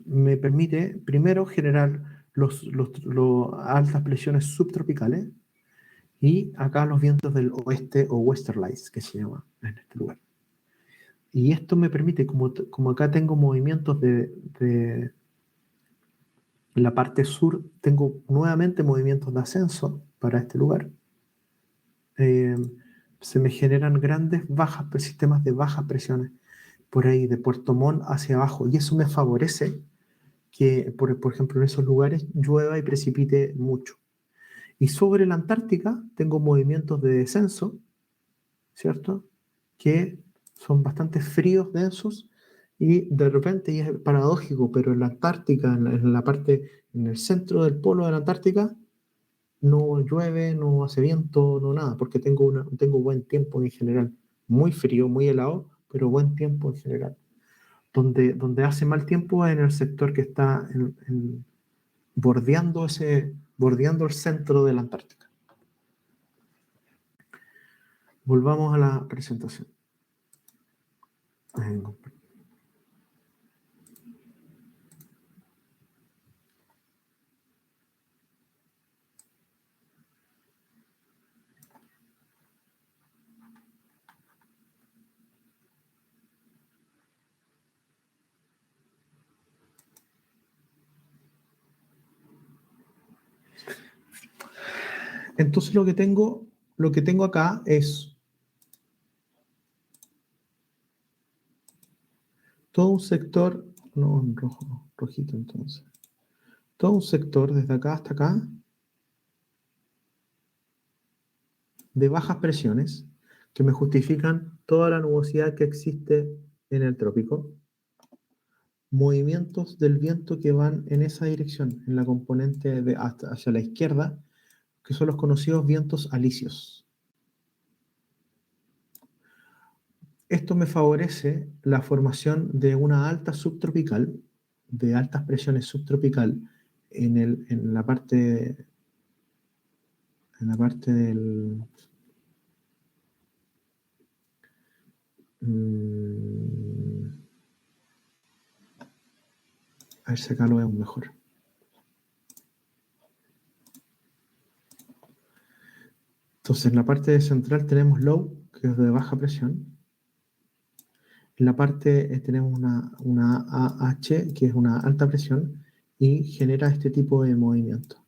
Speaker 1: me permite primero generar las altas presiones subtropicales y acá los vientos del oeste o westerlies, que se llama en este lugar. Y esto me permite, como acá tengo movimientos de la parte sur, tengo nuevamente movimientos de ascenso para este lugar. Se me generan grandes sistemas de bajas presiones por ahí, de Puerto Montt hacia abajo, y eso me favorece que, por ejemplo, en esos lugares llueva y precipite mucho. Y sobre la Antártica tengo movimientos de descenso, ¿cierto? Que son bastante fríos, densos, y de repente, y es paradójico, pero en la Antártica, en la parte, en el centro del polo de la Antártica, no llueve, no hace viento, no nada, porque tengo buen tiempo en general. Muy frío, muy helado, pero buen tiempo en general. Donde hace mal tiempo es en el sector que está bordeando el centro de la Antártica. Volvamos a la presentación. Entonces lo que tengo acá es todo un sector, no en rojo, rojito entonces, todo un sector desde acá hasta acá de bajas presiones que me justifican toda la nubosidad que existe en el trópico, movimientos del viento que van en esa dirección, en la componente hacia la izquierda, que son los conocidos vientos alisios. Esto me favorece la formación de una alta subtropical, de altas presiones subtropical en la parte del a ver si acá lo vemos mejor. Entonces, en la parte central tenemos low, que es de baja presión. En la parte tenemos una AH, que es una alta presión, y genera este tipo de movimiento.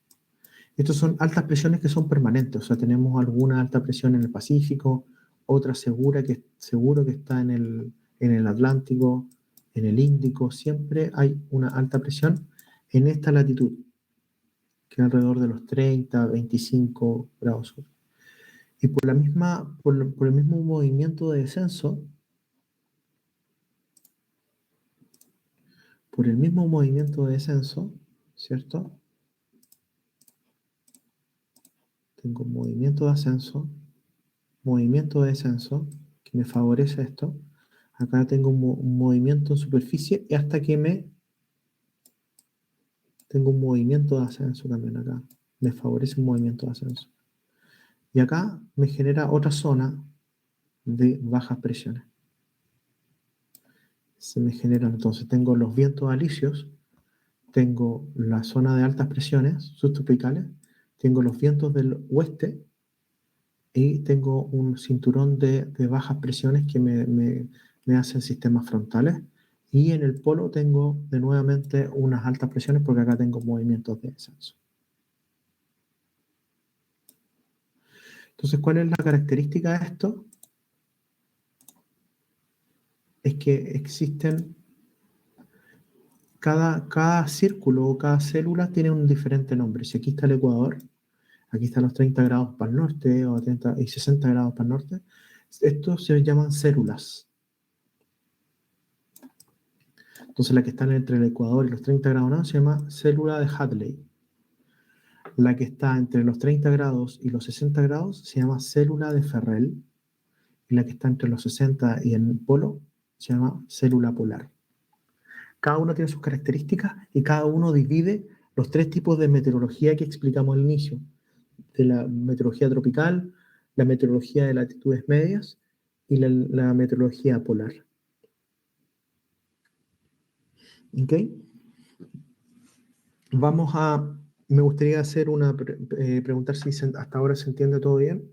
Speaker 1: Estos son altas presiones que son permanentes, o sea, tenemos alguna alta presión en el Pacífico, otra seguro que está en el Atlántico, en el Índico, siempre hay una alta presión en esta latitud, que es alrededor de los 30, 25 grados sur. Y por el mismo movimiento de descenso, ¿cierto? Tengo movimiento de descenso, que me favorece esto. Acá tengo un movimiento en superficie y hasta que tengo un movimiento de ascenso también acá. Me favorece un movimiento de ascenso. Y acá me genera otra zona de bajas presiones. Se me generan, entonces, tengo los vientos alisios, tengo la zona de altas presiones subtropicales, tengo los vientos del oeste, y tengo un cinturón de bajas presiones que me hacen sistemas frontales. Y en el polo tengo de nuevamente unas altas presiones porque acá tengo movimientos de descenso. Entonces, ¿cuál es la característica de esto? Es que existen, cada círculo o cada célula tiene un diferente nombre. Si aquí está el ecuador, aquí están los 30 grados para el norte o 30 y 60 grados para el norte, estos se llaman células. Entonces la que está entre el ecuador y los 30 grados no, se llama célula de Hadley. La que está entre los 30 grados y los 60 grados se llama célula de Ferrel. Y la que está entre los 60 y el polo se llama célula polar. Cada uno tiene sus características y cada uno divide los tres tipos de meteorología que explicamos al inicio. De la meteorología tropical, la meteorología de latitudes medias y la meteorología polar. ¿Ok? Me gustaría hacer preguntar si hasta ahora se entiende todo bien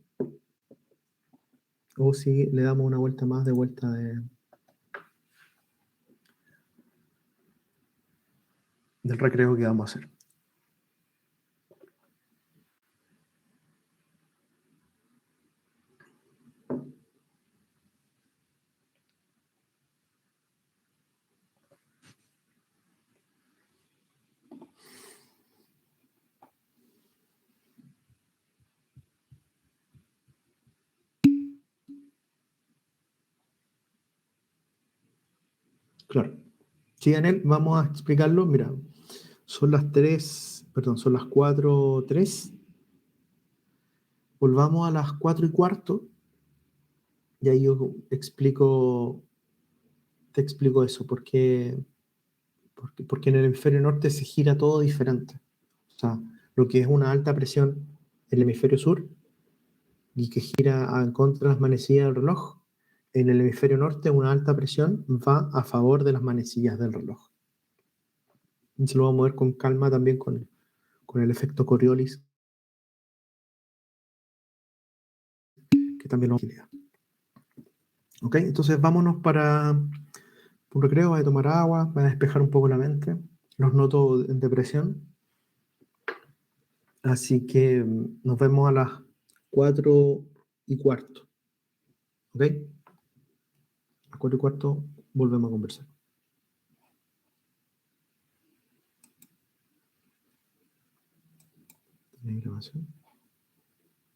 Speaker 1: o si le damos una vuelta más de vuelta del recreo que vamos a hacer. Claro. Sí, Daniel, vamos a explicarlo. Mira, son las 4:03. Volvamos a las 4:15 y ahí yo te explico eso, porque en el hemisferio norte se gira todo diferente. O sea, lo que es una alta presión en el hemisferio sur y que gira en contra de las manecillas del reloj, en el hemisferio norte una alta presión va a favor de las manecillas del reloj. Y se lo vamos a ver con calma también con el efecto Coriolis, que también lo utiliza. ¿Ok? Entonces vámonos para un recreo, va a tomar agua, va a despejar un poco la mente. Los noto en depresión. Así que nos vemos a las 4:15. ¿Ok? A las 4:15 volvemos a conversar.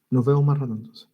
Speaker 1: Nos vemos más rato entonces.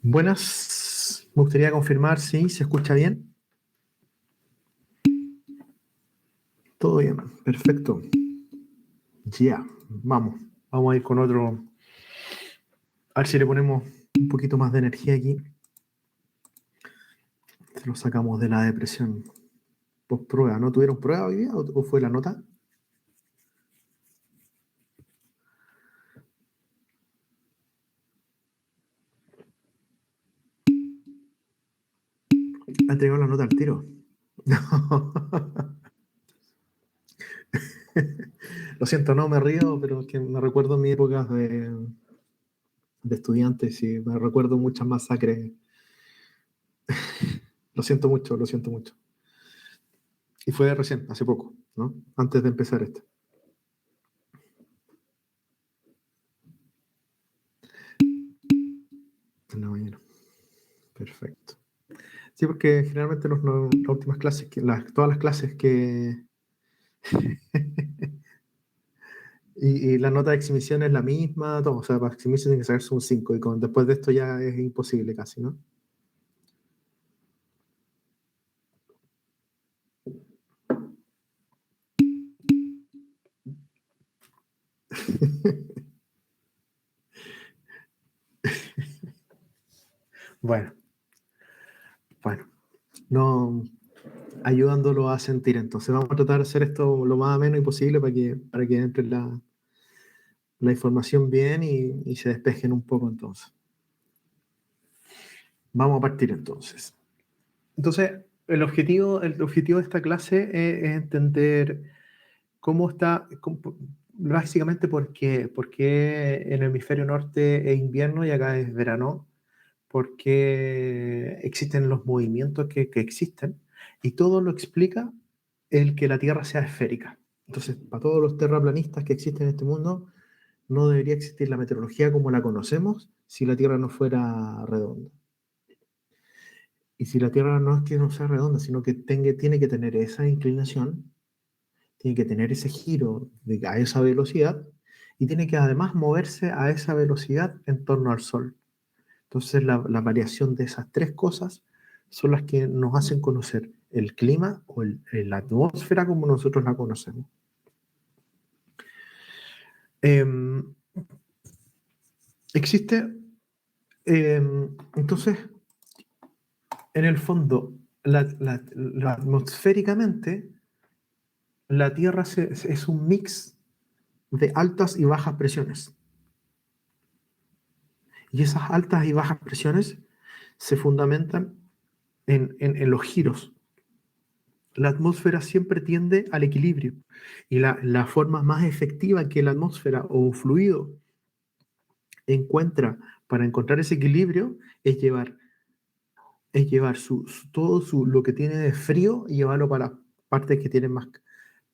Speaker 1: Buenas, me gustaría confirmar si se escucha bien. Todo bien, perfecto. Ya, vamos a ir con otro. A ver si le ponemos un poquito más de energía aquí. Se lo sacamos de la depresión post prueba. ¿No tuvieron prueba hoy día o fue la nota? ¿Ha entregado la nota al tiro? Lo siento, no me río, pero es que me recuerdo mi época de estudiantes y me recuerdo muchas masacres. Lo siento mucho, lo siento mucho. Y fue recién, hace poco, ¿no? Antes de empezar esto. En la mañana. Perfecto. Sí, porque generalmente las últimas clases, todas las clases que... y la nota de exhibición es la misma, todo. O sea, para exhibirse tiene que sacarse un 5 y después de esto ya es imposible casi, ¿no? Bueno, no ayudándolo a sentir. Entonces vamos a tratar de hacer esto lo más ameno posible para que entre la información bien y se despejen un poco entonces. Vamos a partir entonces. Entonces, el objetivo de esta clase es entender cómo está, básicamente por qué en el hemisferio norte es invierno y acá es verano, por qué existen los movimientos que existen, y todo lo explica el que la Tierra sea esférica. Entonces, para todos los terraplanistas que existen en este mundo, no debería existir la meteorología como la conocemos si la Tierra no fuera redonda. Y si la Tierra no es que no sea redonda, sino que tiene que tener esa inclinación, tiene que tener ese giro a esa velocidad y tiene que además moverse a esa velocidad en torno al Sol. Entonces la variación de esas tres cosas son las que nos hacen conocer el clima o la atmósfera como nosotros la conocemos. Existe, entonces, en el fondo, atmosféricamente, la Tierra es un mix de altas y bajas presiones. Y esas altas y bajas presiones se fundamentan en los giros. La atmósfera siempre tiende al equilibrio. Y la forma más efectiva que la atmósfera o un fluido encuentra para encontrar ese equilibrio es llevar todo lo que tiene de frío y llevarlo para las partes que tienen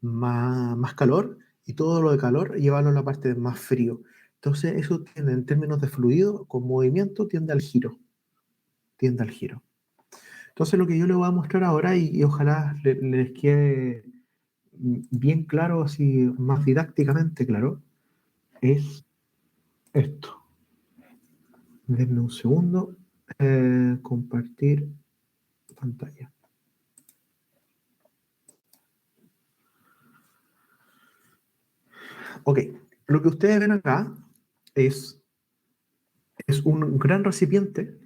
Speaker 1: más calor, y todo lo de calor llevarlo a la parte de más frío. Entonces eso tiende, en términos de fluido, con movimiento, tiende al giro. Tiende al giro. Entonces lo que yo les voy a mostrar ahora, y ojalá les quede bien claro, así más didácticamente claro, es esto. Denme un segundo. Compartir pantalla. Ok, lo que ustedes ven acá es un gran recipiente,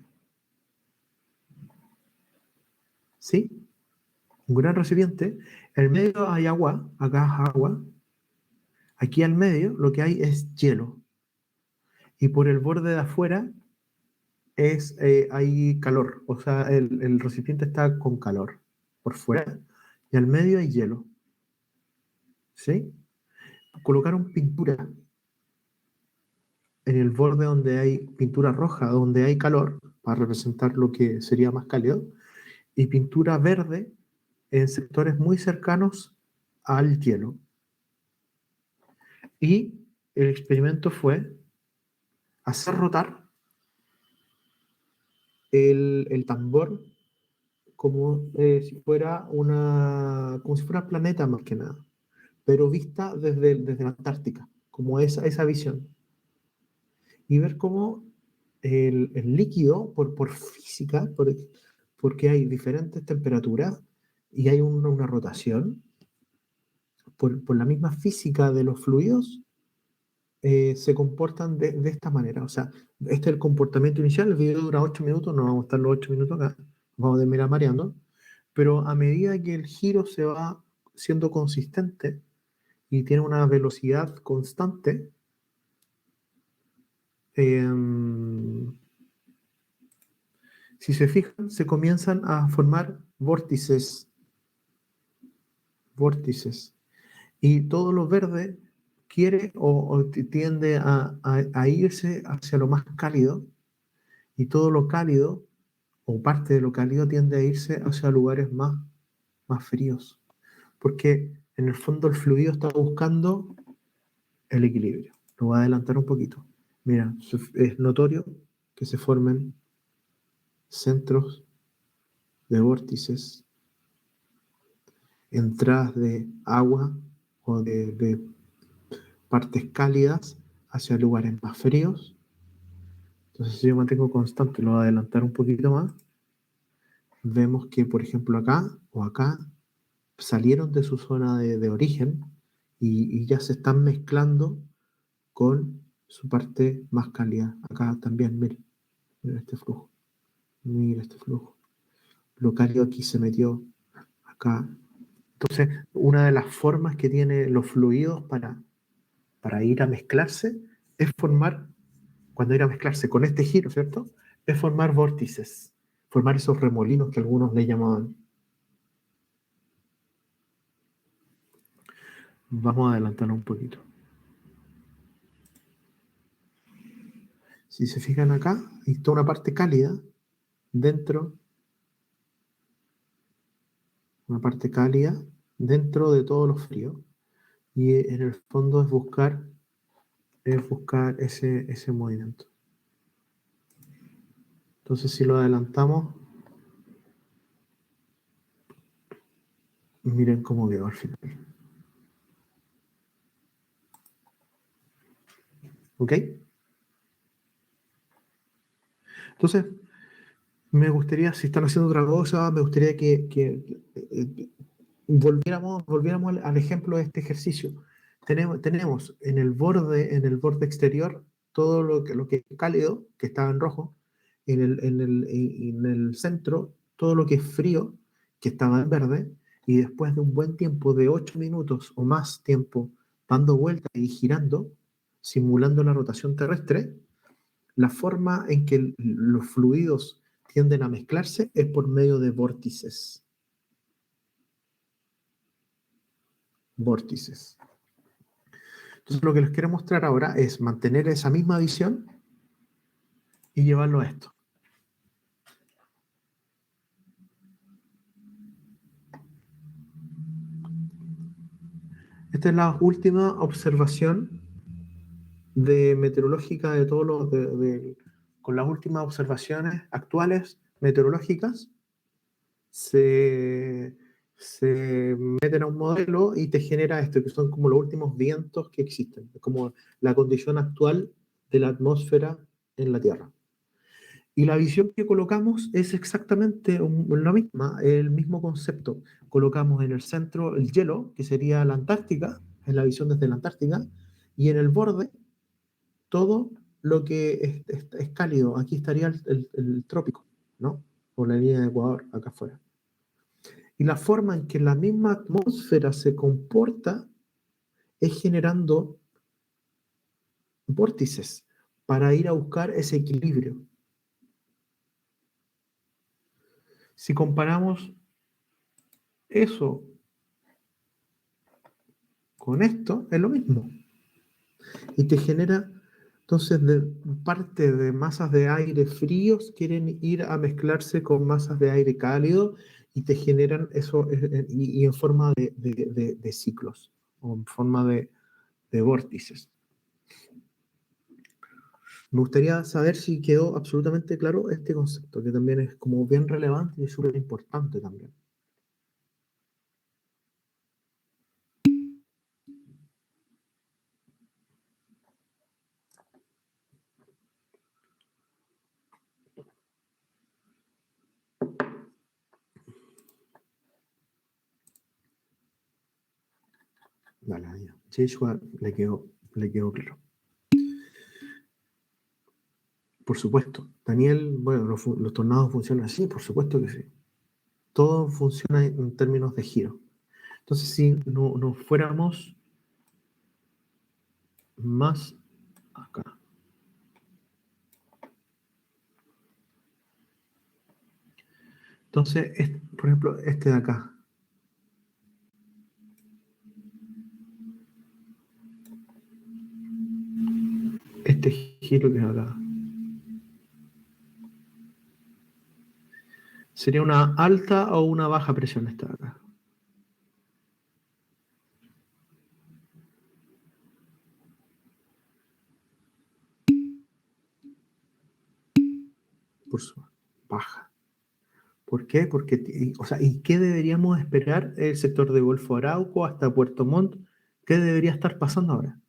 Speaker 1: ¿sí? Un gran recipiente. En el medio hay agua, acá es agua. Aquí al medio lo que hay es hielo. Y por el borde de afuera hay calor. O sea, el recipiente está con calor por fuera. Y al medio hay hielo. ¿Sí? Colocaron pintura en el borde donde hay pintura roja, donde hay calor, para representar lo que sería más cálido, y pintura verde en sectores muy cercanos al hielo. Y el experimento fue hacer rotar el tambor como si fuera como si fuera planeta más que nada, pero vista desde la Antártica, como esa visión. Y ver cómo el líquido, por física, porque hay diferentes temperaturas y hay una rotación, por la misma física de los fluidos, se comportan de esta manera. O sea, este es el comportamiento inicial. El video dura 8 minutos, no vamos a estar los 8 minutos acá, vamos a terminar mareando, pero a medida que el giro se va siendo consistente y tiene una velocidad constante, si se fijan, se comienzan a formar vórtices, y todo lo verde quiere o tiende a irse hacia lo más cálido, y todo lo cálido, o parte de lo cálido, tiende a irse hacia lugares más fríos, porque en el fondo el fluido está buscando el equilibrio. Lo voy a adelantar un poquito. Mira, es notorio que se formen centros de vórtices, entradas de agua o de partes cálidas hacia lugares más fríos. Entonces, si yo mantengo constante, lo voy a adelantar un poquito más, vemos que, por ejemplo, acá o acá salieron de su zona de origen y ya se están mezclando con su parte más cálida. Acá también, mira este flujo, mira este flujo. Lo cálido aquí se metió acá. Entonces, una de las formas que tienen los fluidos para ir a mezclarse es formar, cuando ir a mezclarse con este giro, ¿cierto? Es formar vórtices, formar esos remolinos que algunos le llamaban. Vamos a adelantarlo un poquito. Si se fijan acá, hay toda una parte cálida dentro, una parte cálida dentro de todos los fríos. Y en el fondo es buscar ese movimiento. Entonces, si lo adelantamos, miren cómo quedó al final. ¿Ok? Entonces, me gustaría, si están haciendo otra cosa, me gustaría que volviéramos al ejemplo de este ejercicio. Tenemos en el borde exterior, todo lo que es cálido, que está en rojo, en el centro, todo lo que es frío, que estaba en verde, y después de un buen tiempo, de 8 minutos o más tiempo, dando vueltas y girando, simulando la rotación terrestre, la forma en que los fluidos tienden a mezclarse es por medio de vórtices. Vórtices. Entonces, lo que les quiero mostrar ahora es mantener esa misma visión y llevarlo a esto. Esta es la última observación meteorológica de todos los, con las últimas observaciones actuales meteorológicas. Se meten a un modelo y te genera esto, que son como los últimos vientos que existen, como la condición actual de la atmósfera en la Tierra. Y la visión que colocamos es exactamente la misma, el mismo concepto. Colocamos en el centro el hielo, que sería la Antártica, en la visión desde la Antártica, y en el borde todo lo que es cálido. Aquí estaría el trópico, ¿no? O la línea de Ecuador, acá afuera. Y la forma en que la misma atmósfera se comporta es generando vórtices para ir a buscar ese equilibrio. Si comparamos eso con esto, es lo mismo. Y te genera, entonces, parte de masas de aire fríos quieren ir a mezclarse con masas de aire cálido y te generan eso, y en forma de ciclos, o en forma de vórtices. Me gustaría saber si quedó absolutamente claro este concepto, que también es como bien relevante y súper importante también. Dale, ahí. Yeshua le quedó claro. Por supuesto. Daniel, bueno, los tornados funcionan así, por supuesto que sí. Todo funciona en términos de giro. Entonces, si nos fuéramos más acá. Entonces, por ejemplo, este de acá. Este giro que es acá. ¿Sería una alta o una baja presión esta de acá? Por su baja. ¿Por qué? Porque, o sea, ¿y qué deberíamos esperar el sector de Golfo Arauco hasta Puerto Montt? ¿Qué debería estar pasando ahora?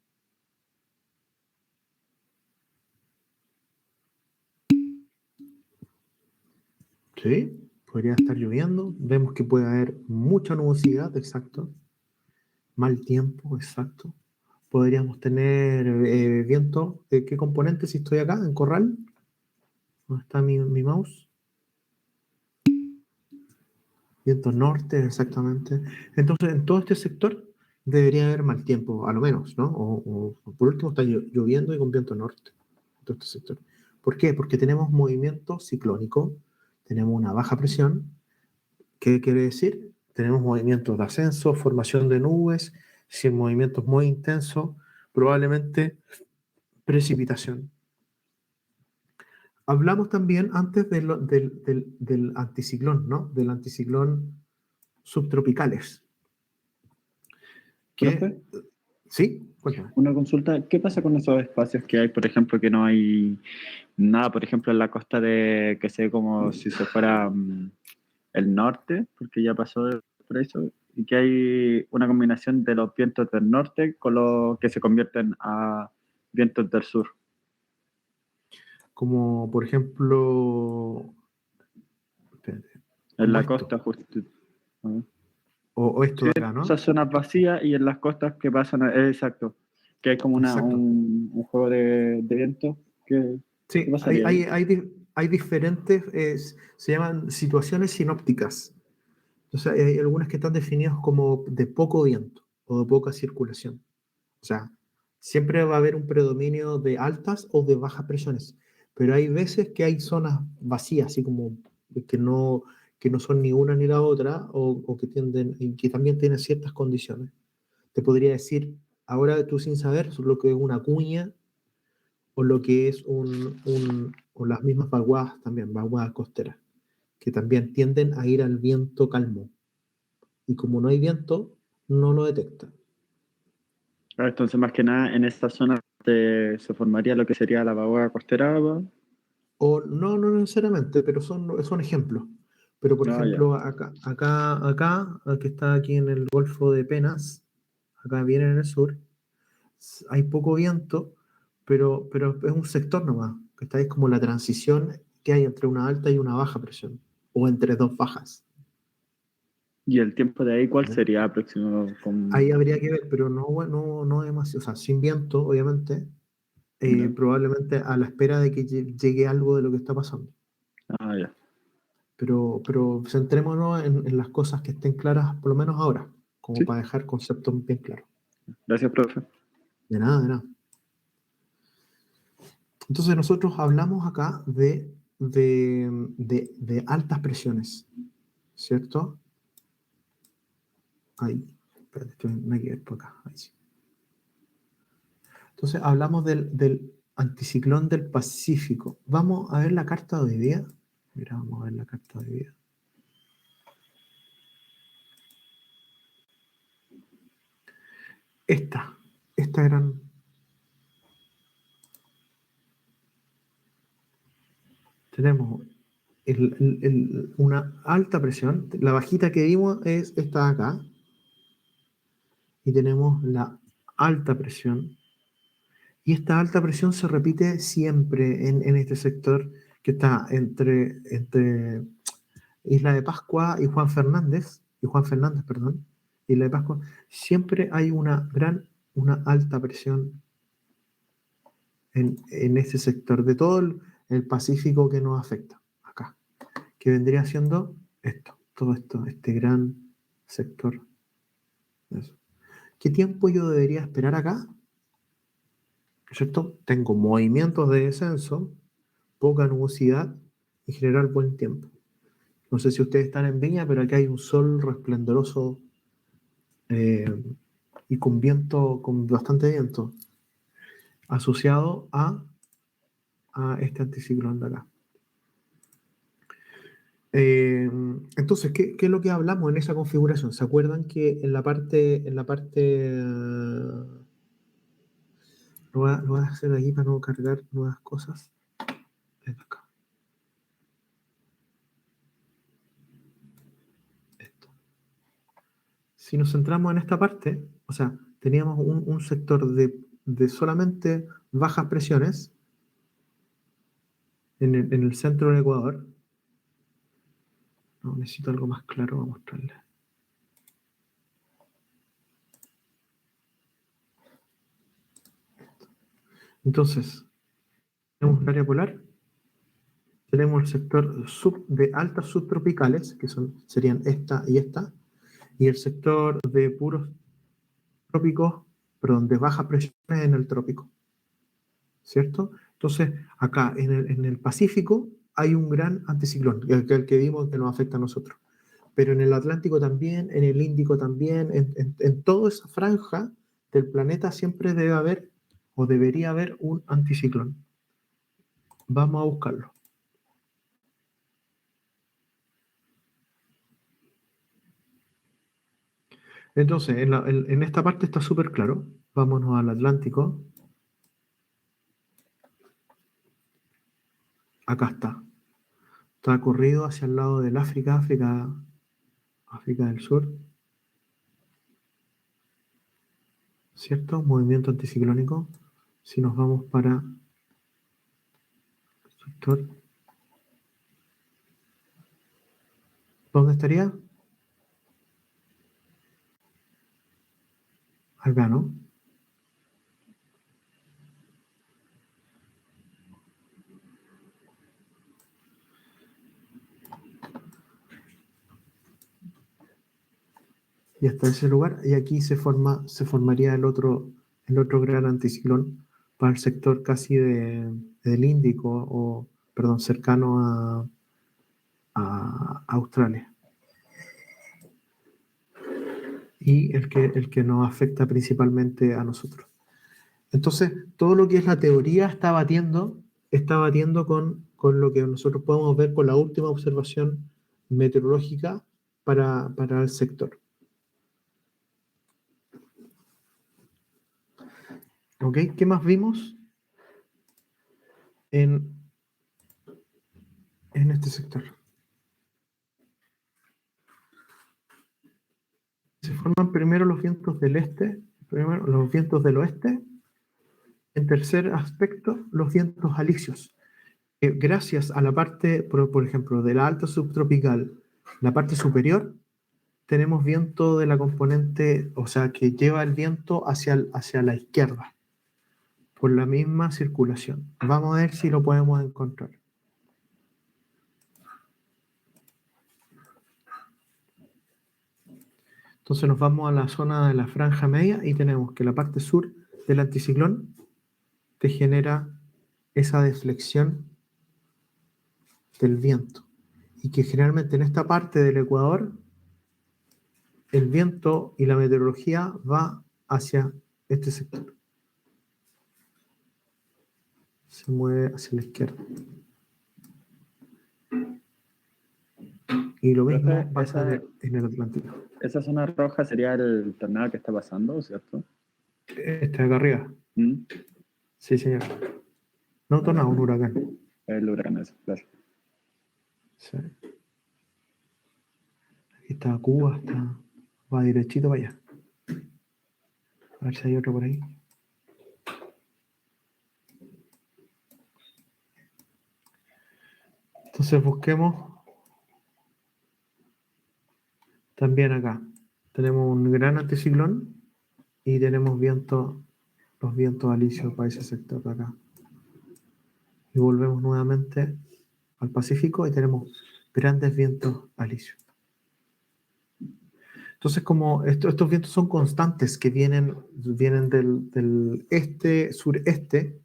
Speaker 1: Sí, podría estar lloviendo. Vemos que puede haber mucha nubosidad, exacto. Mal tiempo, exacto. Podríamos tener viento. ¿Qué componente si estoy acá, en Corral? ¿Dónde está mi mouse? Viento norte, exactamente. Entonces, en todo este sector debería haber mal tiempo, a lo menos, ¿no? O por último está lloviendo y con viento norte. En todo este sector. ¿Por qué? Porque tenemos movimiento ciclónico, tenemos una baja presión. ¿Qué quiere decir? Tenemos movimientos de ascenso, formación de nubes, si el movimiento es muy intenso, probablemente precipitación. Hablamos también antes del anticiclón, ¿no? Del anticiclón subtropicales.
Speaker 2: Profe,
Speaker 1: ¿Sí? Cuéntame.
Speaker 2: una consulta. ¿Qué pasa con esos espacios que hay, por ejemplo, que no hay nada, por ejemplo, en la costa de que se ve como si se fuera el norte, porque ya pasó por eso, y que hay una combinación de los vientos del norte con los que se convierten a vientos del sur?
Speaker 1: Como, por ejemplo, espérate,
Speaker 2: En
Speaker 1: como
Speaker 2: la
Speaker 1: esto,
Speaker 2: costa, justo. ¿No?
Speaker 1: o esto
Speaker 2: Sí,
Speaker 1: de acá, ¿no?
Speaker 2: esas zonas vacías y en las costas que pasan, exacto, que hay como
Speaker 1: Exacto.
Speaker 2: un juego de viento. ¿Qué
Speaker 1: Sí,
Speaker 2: pasaría ahí?
Speaker 1: hay diferentes, se llaman situaciones sinópticas. Entonces, hay algunas que están definidas como de poco viento o de poca circulación. O sea, siempre va a haber un predominio de altas o de bajas presiones, pero hay veces que hay zonas vacías, así como que no, que no son ni una ni la otra, o que tienden, y que también tienen ciertas condiciones. Te podría decir, ahora tú sin saber, lo que es una cuña, o lo que es o las mismas vaguadas también, vaguadas costeras, que también tienden a ir al viento calmo. Y como no hay viento, no lo detecta.
Speaker 2: Entonces, más que nada, en esta zona se formaría lo que sería la vaguada costera. ¿Va?
Speaker 1: O no necesariamente, pero son ejemplos. Pero por
Speaker 2: Ah, ya.
Speaker 1: ejemplo, que está aquí en el Golfo de Penas, acá viene en el sur, hay poco viento, pero es un sector nomás, que está ahí como la transición que hay entre una alta y una baja presión, o entre dos bajas.
Speaker 2: ¿Y el tiempo de ahí cuál
Speaker 1: ¿Ya?
Speaker 2: sería aproximado?
Speaker 1: Ahí habría que ver, pero no demasiado, o sea, sin viento, obviamente,
Speaker 2: ¿No?
Speaker 1: probablemente a la espera de que llegue algo de lo que está pasando.
Speaker 2: Ah, ya.
Speaker 1: Pero centrémonos en las cosas que estén claras, por lo menos ahora, como
Speaker 2: Sí.
Speaker 1: para dejar conceptos bien claros.
Speaker 2: Gracias, profe.
Speaker 1: De nada, de nada. Entonces nosotros hablamos acá de altas presiones, ¿cierto? Ahí, espérate, no hay que ver por acá. Ahí sí. Entonces hablamos del anticiclón del Pacífico. Vamos a ver la carta de hoy día. Mira, vamos a ver la carta de hoy día. Esta eran. Tenemos una alta presión. La bajita que vimos es esta de acá. Y tenemos la alta presión. Y esta alta presión se repite siempre en este sector que está entre Isla de Pascua y Juan Fernández, perdón. Isla de Pascua, siempre hay una alta presión en ese sector de todo el Pacífico que nos afecta acá, que vendría siendo todo esto, este gran sector. Eso. ¿Qué tiempo yo debería esperar acá? ¿Cierto? Tengo movimientos de descenso, poca nubosidad y generar buen tiempo. No sé si ustedes están en Viña, pero aquí hay un sol resplendoroso y con viento, con bastante viento, asociado a este anticiclón de acá. Entonces, ¿qué es lo que hablamos en esa configuración? ¿Se acuerdan que en la parte lo voy a hacer aquí para no cargar nuevas cosas? Desde acá. Esto. Si nos centramos en esta parte, o sea, teníamos un sector de solamente bajas presiones en el centro del Ecuador. No, necesito algo más claro para mostrarles. Entonces, tenemos el área polar, tenemos el sector de altas subtropicales, que serían esta, y el sector de puros trópicos, perdón, de bajas presiones en el trópico, ¿cierto? Entonces, acá en el Pacífico hay un gran anticiclón, el que vimos que nos afecta a nosotros. Pero en el Atlántico también, en el Índico también, en toda esa franja del planeta siempre debe haber o debería haber un anticiclón. Vamos a buscarlo. Entonces, en esta parte está súper claro. Vámonos al Atlántico. Acá está. Está corrido hacia el lado del África del Sur. ¿Cierto? Movimiento anticiclónico. Si nos vamos para el sector, ¿dónde estaría? Acá, ¿no? Y hasta ese lugar, y aquí se formaría el otro gran anticiclón para el sector casi del Índico, o, perdón, cercano a Australia. Y el que nos afecta principalmente a nosotros. Entonces, todo lo que es la teoría está batiendo con lo que nosotros podemos ver con la última observación meteorológica para el sector. ¿Ok? ¿Qué más vimos en este sector? Se forman primero los vientos del este, primero los vientos del oeste. En tercer aspecto, los vientos alisios. Gracias a la parte, por ejemplo, de la alta subtropical, la parte superior, tenemos viento de la componente, o sea, que lleva el viento hacia la izquierda, por la misma circulación. Vamos a ver si lo podemos encontrar. Entonces nos vamos a la zona de la franja media y tenemos que la parte sur del anticiclón te genera esa deflexión del viento. Y que generalmente en esta parte del Ecuador el viento y la meteorología va hacia este sector. Se mueve hacia la izquierda. Y lo mismo pasa en el Atlántico.
Speaker 2: Esa zona roja sería el tornado que está pasando, ¿cierto?
Speaker 1: Este de acá arriba. Sí, señor. No tornado, un huracán.
Speaker 2: El huracán, eso, gracias.
Speaker 1: Sí. Aquí está Cuba, va derechito para allá. A ver si hay otro por ahí. Entonces busquemos también acá. tenemos un gran anticiclón y tenemos los vientos alisios para ese sector de acá. Y volvemos nuevamente al Pacífico y tenemos grandes vientos alisios. Entonces, como estos vientos son constantes que vienen del este, sureste,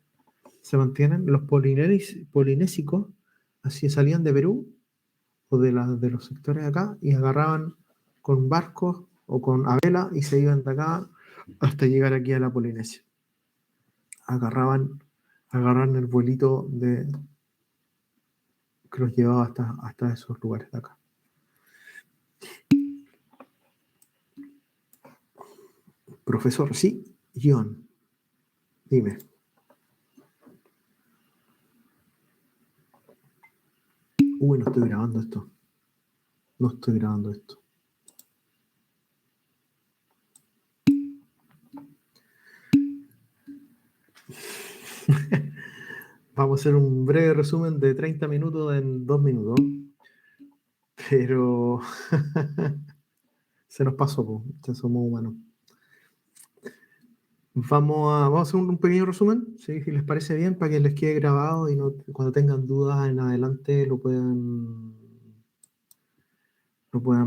Speaker 1: se mantienen, los polinésicos así salían de Perú o de los sectores de acá y agarraban con barcos o con a vela y se iban de acá hasta llegar aquí a la Polinesia. Agarraban el vuelito que los llevaba hasta esos lugares de acá. Profesor, sí, John, dime. Uy, no estoy grabando esto. No estoy grabando esto. Vamos a hacer un breve resumen de 30 minutos en 2 minutos. Pero se nos pasó, pues, somos humanos. Vamos a hacer un pequeño resumen, ¿sí? Si les parece bien, para que les quede grabado y no, cuando tengan dudas en adelante lo puedan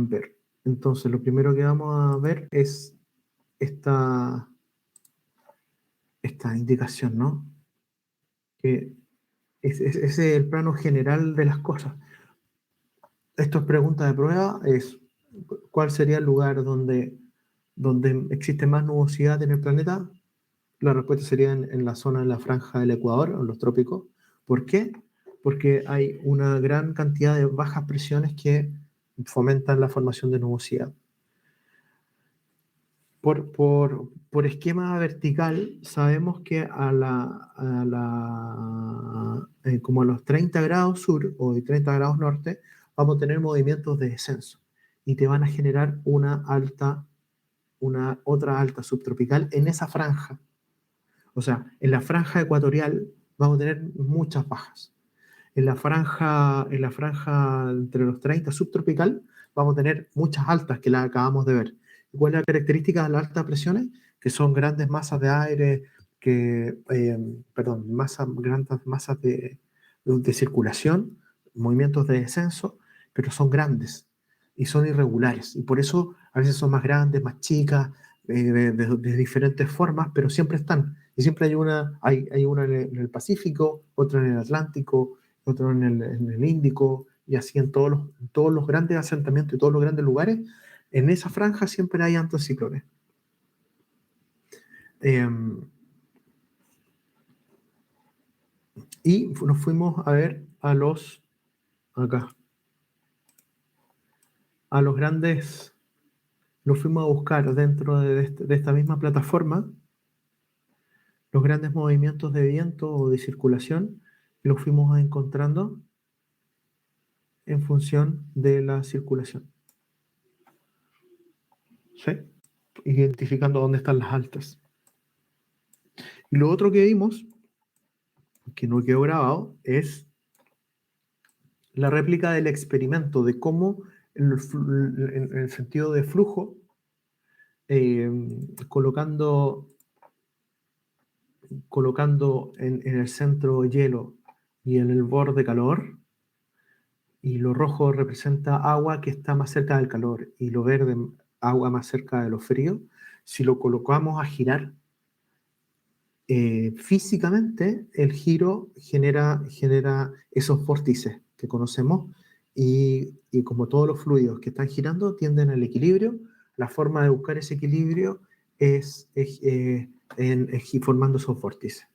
Speaker 1: ver. Entonces, lo primero que vamos a ver es esta indicación, ¿no? Que ese es el plano general de las cosas. Esto es pregunta de prueba, es ¿cuál sería el lugar donde existe más nubosidad en el planeta? La respuesta sería en la zona, en la franja del Ecuador, en los trópicos. ¿Por qué? Porque hay una gran cantidad de bajas presiones que fomentan la formación de nubosidad. Por esquema vertical, sabemos que como a los 30 grados sur o 30 grados norte, vamos a tener movimientos de descenso y te van a generar otra alta subtropical en esa franja. O sea, en la franja ecuatorial vamos a tener muchas bajas. En la franja entre los 30 subtropical vamos a tener muchas altas que las acabamos de ver. ¿Cuál es la característica de las altas presiones? Que son grandes masas de aire, grandes masas de circulación, movimientos de descenso, pero son grandes y son irregulares. Y por eso a veces son más grandes, más chicas, de diferentes formas, pero siempre están. Y siempre hay una en el Pacífico, otra en el Atlántico, otro en el Índico, y así en todos los grandes asentamientos y todos los grandes lugares. En esa franja siempre hay anticiclones. Y nos fuimos a ver a los grandes, nos fuimos a buscar dentro de esta misma plataforma los grandes movimientos de viento o de circulación, y los fuimos encontrando en función de la circulación. ¿Sí? Identificando dónde están las altas. Y lo otro que vimos, que no quedó grabado, es la réplica del experimento, de cómo en el sentido de flujo, colocando en el centro hielo y en el borde calor, y lo rojo representa agua que está más cerca del calor, y lo verde agua más cerca de lo frío. Si lo colocamos a girar, físicamente el giro genera esos vórtices que conocemos, y como todos los fluidos que están girando tienden al equilibrio, la forma de buscar ese equilibrio es formando esos vórtices.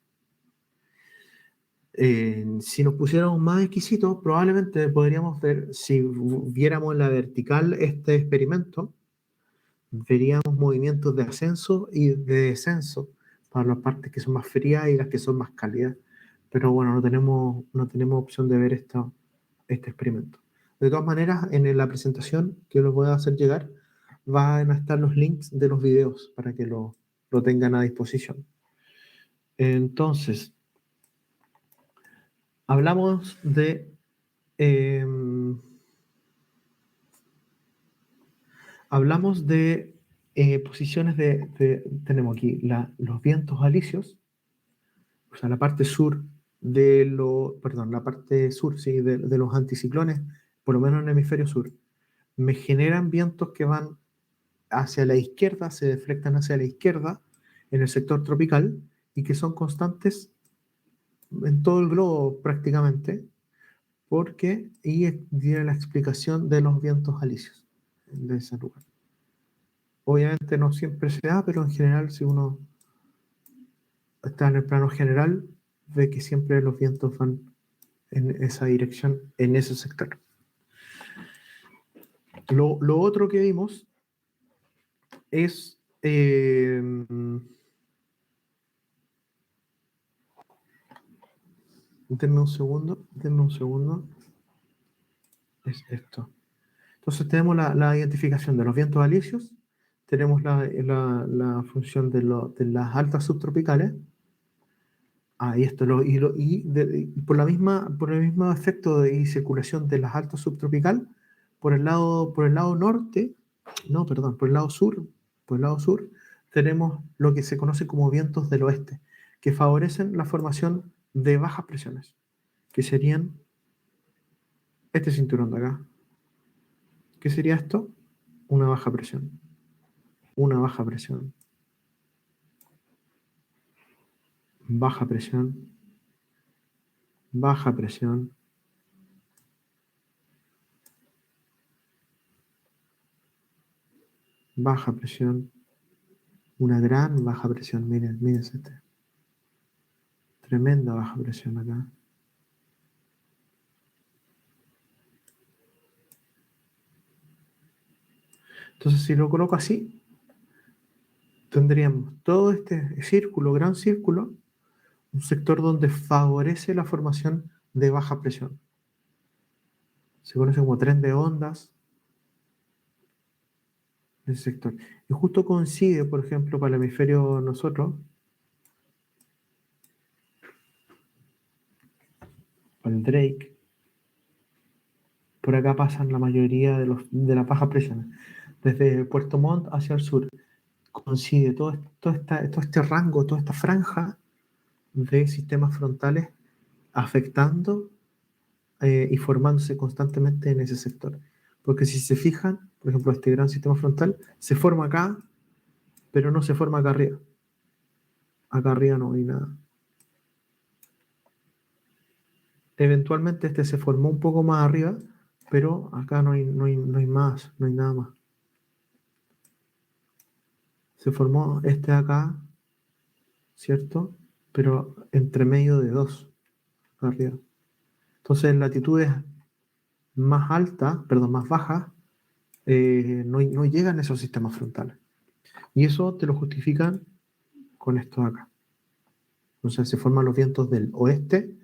Speaker 1: Si nos pusiéramos más exquisitos, probablemente podríamos ver, si viéramos en la vertical este experimento, veríamos movimientos de ascenso y de descenso para las partes que son más frías y las que son más cálidas. Pero bueno, no tenemos opción de ver este experimento. De todas maneras, en la presentación que les voy a hacer llegar, van a estar los links de los videos para que lo tengan a disposición. Entonces, hablamos de posiciones tenemos aquí los vientos alisios, o sea, la parte sur la parte sur, sí, de los anticiclones, por lo menos en el hemisferio sur, me generan vientos que van hacia la izquierda, se deflectan hacia la izquierda en el sector tropical y que son constantes en todo el globo prácticamente, y tiene la explicación de los vientos alisios de ese lugar. Obviamente no siempre se da, pero en general, si uno está en el plano general, ve que siempre los vientos van en esa dirección, en ese sector. Lo otro que vimos es denme un segundo, es esto. Entonces tenemos la identificación de los vientos alisios, tenemos la función de las altas subtropicales. Y esto por el mismo efecto de circulación de las altas subtropical, por el lado norte, no, perdón, por el lado sur, tenemos lo que se conoce como vientos del oeste, que favorecen la formación de bajas presiones, que serían este cinturón de acá. ¿Qué sería esto? Una baja presión. Una baja presión. Baja presión. Baja presión. Baja presión. Una gran baja presión. Miren este. Tremenda baja presión acá. Entonces, si lo coloco así, tendríamos todo este círculo, gran círculo, un sector donde favorece la formación de baja presión. Se conoce como tren de ondas, ese sector. Y justo coincide, por ejemplo, para el hemisferio nosotros, para el Drake, por acá pasan la mayoría de las bajas presiones. Desde Puerto Montt hacia el sur, coincide todo este rango, toda esta franja de sistemas frontales afectando y formándose constantemente en ese sector. Porque si se fijan, por ejemplo, este gran sistema frontal se forma acá, pero no se forma acá arriba. Acá arriba no hay nada. Eventualmente este se formó un poco más arriba, pero acá no hay más, no hay nada más. Se formó este acá, ¿cierto? Pero entre medio de dos, arriba. Entonces en latitudes más altas, perdón, más bajas, no llegan esos sistemas frontales. Y eso te lo justifican con esto de acá. Entonces se forman los vientos del oeste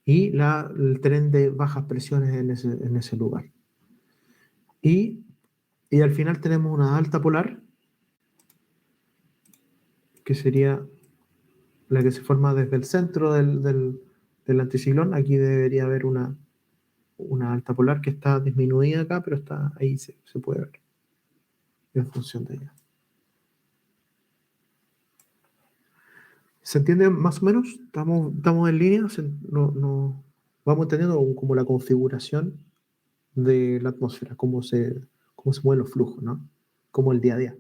Speaker 1: y el tren de bajas presiones en ese lugar. Y al final tenemos una alta polar, que sería la que se forma desde el centro del anticiclón. Aquí debería haber una alta polar que está disminuida acá, pero está ahí, se puede ver en función de ella. ¿Se entiende más o menos? ¿Estamos en línea? Vamos entendiendo como la configuración de la atmósfera, cómo se mueven los flujos, ¿no? Como el día a día.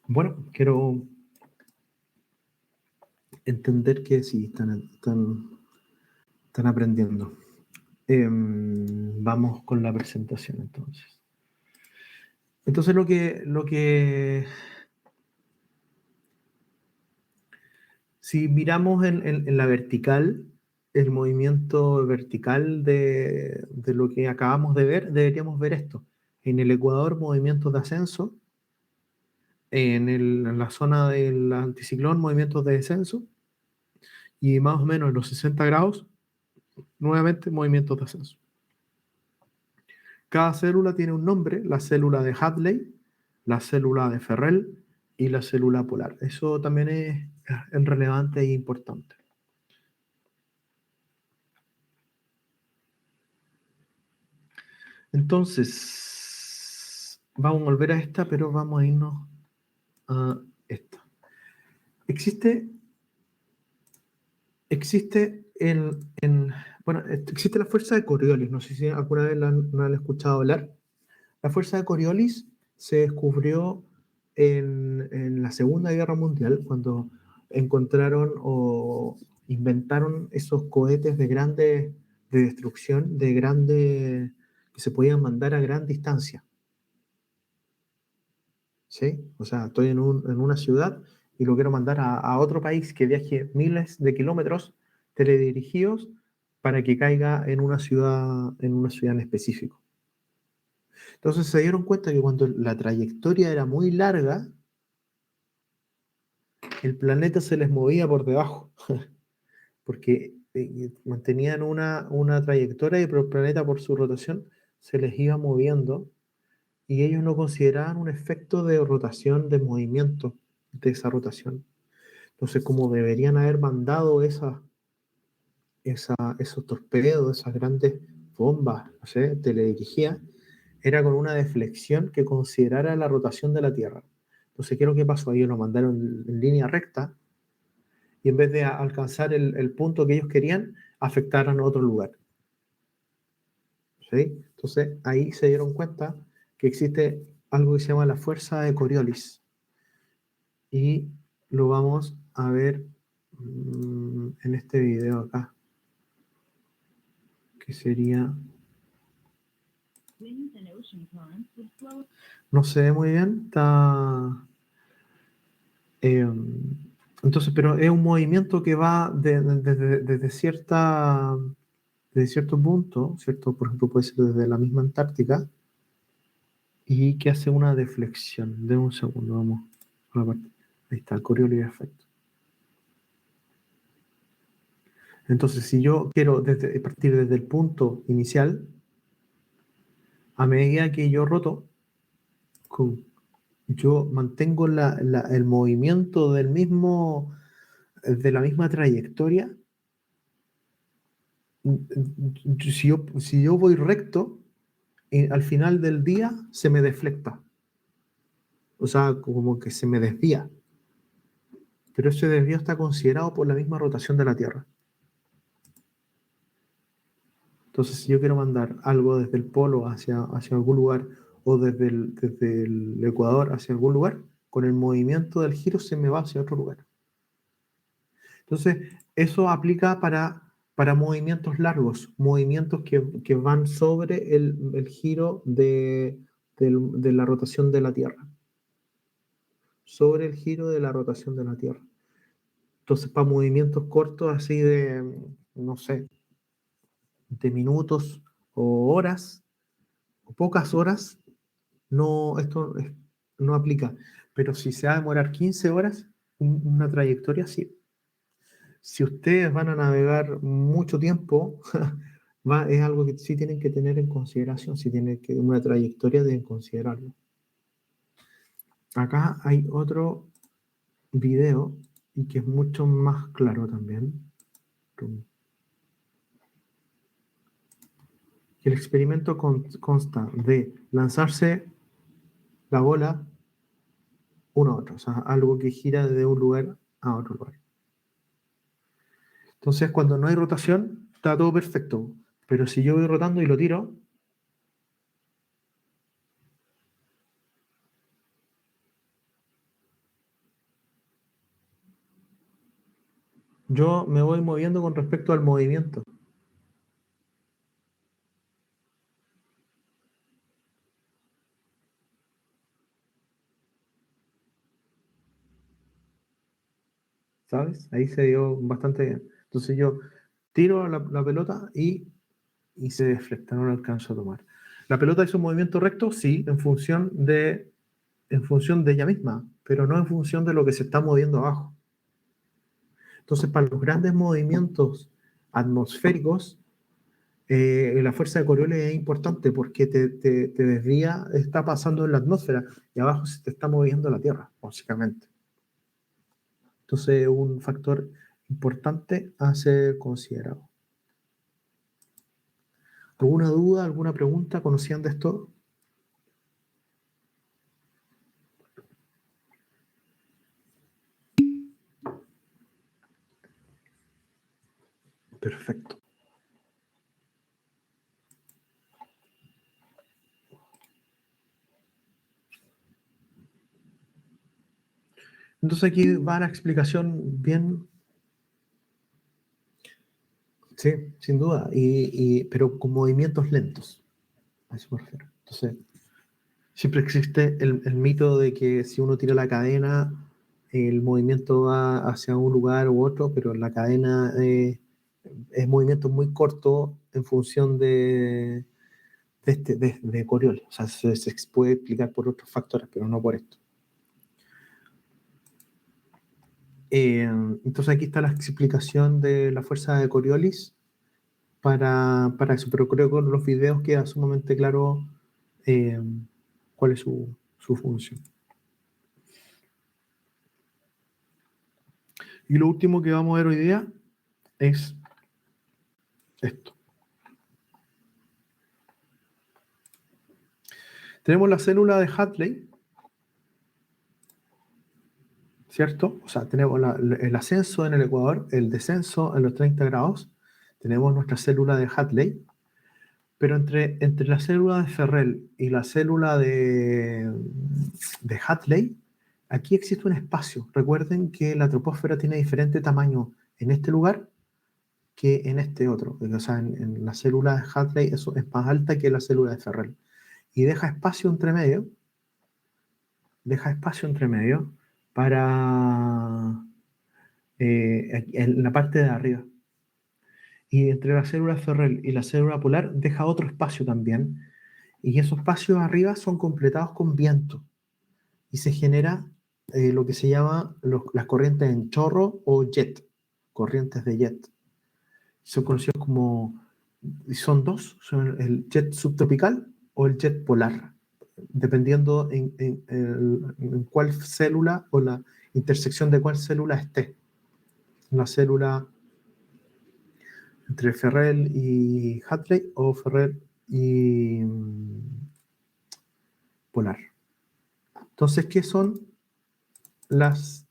Speaker 1: Bueno, quiero entender que sí, están aprendiendo. Vamos con la presentación entonces. Entonces lo que si miramos en la vertical, el movimiento vertical de lo que acabamos de ver, deberíamos ver esto. En el ecuador, movimientos de ascenso. En la zona del anticiclón, movimientos de descenso. Y más o menos en los 60 grados, Nuevamente, movimientos de ascenso. Cada célula tiene un nombre, la célula de Hadley, la célula de Ferrel y la célula polar. Eso también es relevante e importante. Entonces, vamos a volver a esta, pero vamos a irnos a esta. Existe existe la fuerza de Coriolis. No sé si alguna vez la han escuchado hablar. La fuerza de Coriolis se descubrió en la Segunda Guerra Mundial, cuando encontraron o inventaron esos cohetes de destrucción, que se podían mandar a gran distancia. ¿Sí? O sea, estoy en una ciudad y lo quiero mandar a otro país que viaje miles de kilómetros teledirigidos para que caiga en una ciudad en específico. Entonces se dieron cuenta que cuando la trayectoria era muy larga, el planeta se les movía por debajo, porque mantenían una trayectoria y el planeta por su rotación se les iba moviendo y ellos no consideraban un efecto de rotación, de movimiento de esa rotación. Entonces, como deberían haber mandado esos torpedos, esas grandes bombas, no sé, teledirigidas, era con una deflexión que considerara la rotación de la Tierra. Entonces, ¿qué es lo que pasó? Ellos lo mandaron en línea recta y en vez de alcanzar el punto que ellos querían, afectaron a otro lugar. ¿Sí? Entonces, ahí se dieron cuenta que existe algo que se llama la fuerza de Coriolis. Y lo vamos a ver en este video acá, que sería... No se ve muy bien, entonces, pero es un movimiento que va desde cierto punto, ¿cierto? Por ejemplo, puede ser desde la misma Antártica, y que hace una deflexión. De un segundo, vamos a la parte. Ahí está, el Coriolis efecto. Entonces, si yo quiero partir desde el punto inicial, a medida que yo roto, yo mantengo el movimiento de la misma trayectoria. Si yo voy recto, al final del día se me deflecta. O sea, como que se me desvía. Pero ese desvío está considerado por la misma rotación de la Tierra. Entonces, si yo quiero mandar algo desde el polo hacia algún lugar o desde el Ecuador hacia algún lugar, con el movimiento del giro se me va hacia otro lugar. Entonces, eso aplica para movimientos largos, movimientos que van sobre el giro de la rotación de la Tierra. Sobre el giro de la rotación de la Tierra. Entonces, para movimientos cortos, así no sé, de minutos o horas, o pocas horas, esto no aplica. Pero si se va a demorar 15 horas, una trayectoria, sí. Si ustedes van a navegar mucho tiempo, es algo que sí tienen que tener en consideración. Si tienen una trayectoria, deben considerarlo. Acá hay otro video y que es mucho más claro también. El experimento consta de lanzarse la bola uno a otro, o sea, algo que gira de un lugar a otro lugar. Entonces, cuando no hay rotación, está todo perfecto. Pero si yo voy rotando y lo tiro, yo me voy moviendo con respecto al movimiento. ¿Sabes? Ahí se dio bastante bien. Entonces yo tiro la pelota y se deflecta, no la alcanzo a tomar. ¿La pelota hizo un movimiento recto? Sí, en función de ella misma, pero no en función de lo que se está moviendo abajo. Entonces, para los grandes movimientos atmosféricos, La fuerza de Coriolis es importante porque te desvía, está pasando en la atmósfera y abajo se te está moviendo la Tierra, básicamente. Entonces es un factor importante a ser considerado. ¿Alguna duda, alguna pregunta? ¿Conocían de esto? Perfecto. Entonces aquí va la explicación bien, sí, sin duda, pero con movimientos lentos. A eso me refiero. Entonces, siempre existe el mito de que si uno tira la cadena, el movimiento va hacia un lugar u otro, pero la cadena es movimiento muy corto en función de Coriolis. O sea, se puede explicar por otros factores, pero no por esto. Entonces aquí está la explicación de la fuerza de Coriolis para eso, pero creo que con los videos queda sumamente claro cuál es su función. Y lo último que vamos a ver hoy día es esto. Tenemos la célula de Hadley, ¿cierto? O sea, tenemos el ascenso en el ecuador, el descenso en los 30 grados. Tenemos nuestra célula de Hadley, pero entre la célula de Ferrel y la célula de Hadley, aquí existe un espacio. Recuerden que la troposfera tiene diferente tamaño en este lugar que en este otro. O sea, en la célula de Hadley eso es más alta que la célula de Ferrel. Y deja espacio entre medio para en la parte de arriba. Y entre la célula Ferrel y la célula polar deja otro espacio también. Y esos espacios arriba son completados con viento. Y se genera lo que se llama las corrientes en chorro o jet. Corrientes de jet. Son conocidos como... Son dos. Son el jet subtropical o el jet polar. Dependiendo en cuál célula o la intersección de cuál célula esté. La célula entre Ferrel y Hadley o Ferrel y polar. Entonces, ¿qué son las...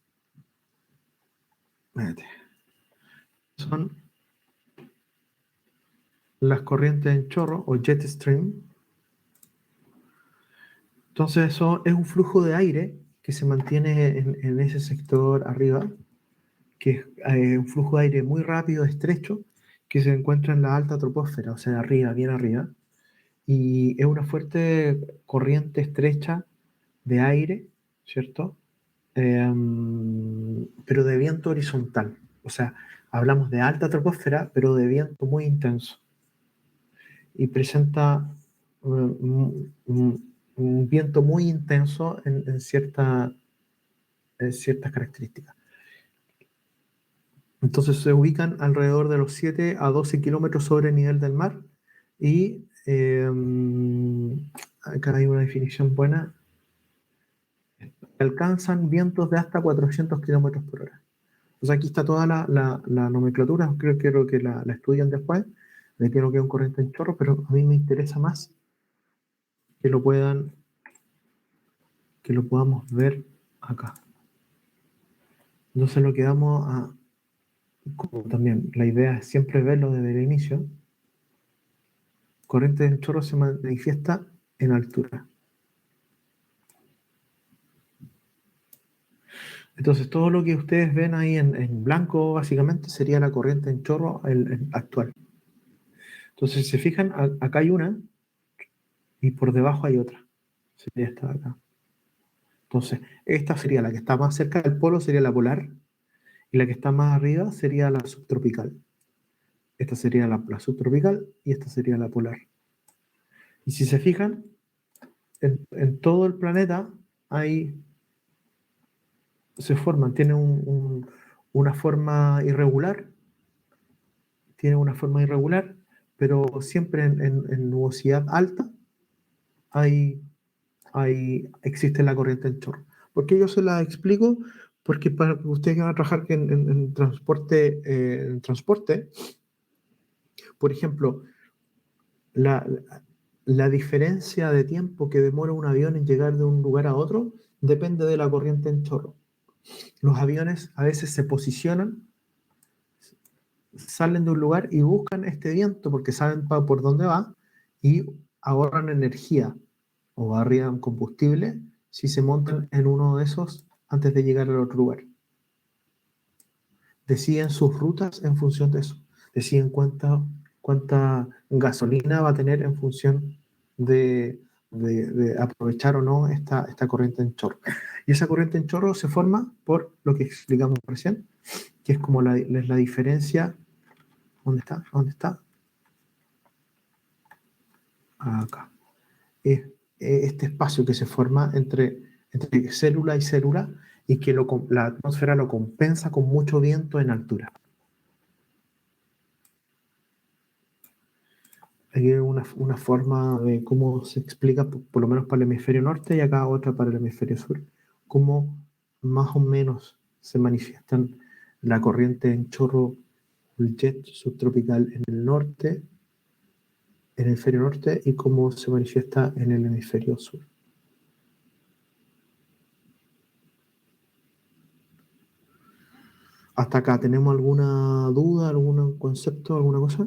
Speaker 1: Son las corrientes en chorro o jet stream. Entonces, eso es un flujo de aire que se mantiene en ese sector arriba, que es un flujo de aire muy rápido, estrecho, que se encuentra en la alta troposfera, o sea, arriba, bien arriba. Y es una fuerte corriente estrecha de aire, ¿cierto? Pero de viento horizontal. O sea, hablamos de alta troposfera, pero de viento muy intenso. Y presenta un viento muy intenso en ciertas características. Entonces se ubican alrededor de los 7 a 12 kilómetros sobre el nivel del mar y acá hay una definición buena. Alcanzan vientos de hasta 400 kilómetros por hora. O sea, aquí está toda la nomenclatura, creo que la estudian después, de que no queda un corriente en chorro, pero a mí me interesa más que lo podamos ver acá. Entonces lo que vamos a, como también la idea es siempre verlo desde el inicio, corriente en chorro se manifiesta en altura. Entonces todo lo que ustedes ven ahí en blanco básicamente sería la corriente en chorro el actual. Entonces si se fijan, acá hay una y por debajo hay otra. Sería esta de acá. Entonces, esta sería la que está más cerca del polo, sería la polar, y la que está más arriba sería la subtropical. Esta sería la subtropical y esta sería la polar. Y si se fijan, en todo el planeta se forman, tiene una forma irregular, pero siempre en nubosidad alta existe la corriente en chorro. ¿Por qué yo se la explico? Porque para ustedes que van a trabajar en transporte, por ejemplo, la, la diferencia de tiempo que demora un avión en llegar de un lugar a otro depende de la corriente en chorro. Los aviones a veces se posicionan, salen de un lugar y buscan este viento porque saben por dónde va y ahorran energía o ahorran combustible si se montan en uno de esos antes de llegar al otro lugar. Deciden sus rutas en función de eso. Deciden cuánta gasolina va a tener en función de aprovechar o no esta corriente en chorro. Y esa corriente en chorro se forma por lo que explicamos recién, que es como la diferencia. ¿Dónde está? ¿Dónde está? Acá. Es este espacio que se forma entre célula y célula y que la atmósfera lo compensa con mucho viento en altura. Aquí hay una forma de cómo se explica, por lo menos para el hemisferio norte y acá otra para el hemisferio sur, cómo más o menos se manifiestan la corriente en chorro, el jet subtropical en el norte, en el hemisferio norte, y cómo se manifiesta en el hemisferio sur. Hasta acá, ¿tenemos alguna duda, algún concepto, alguna cosa?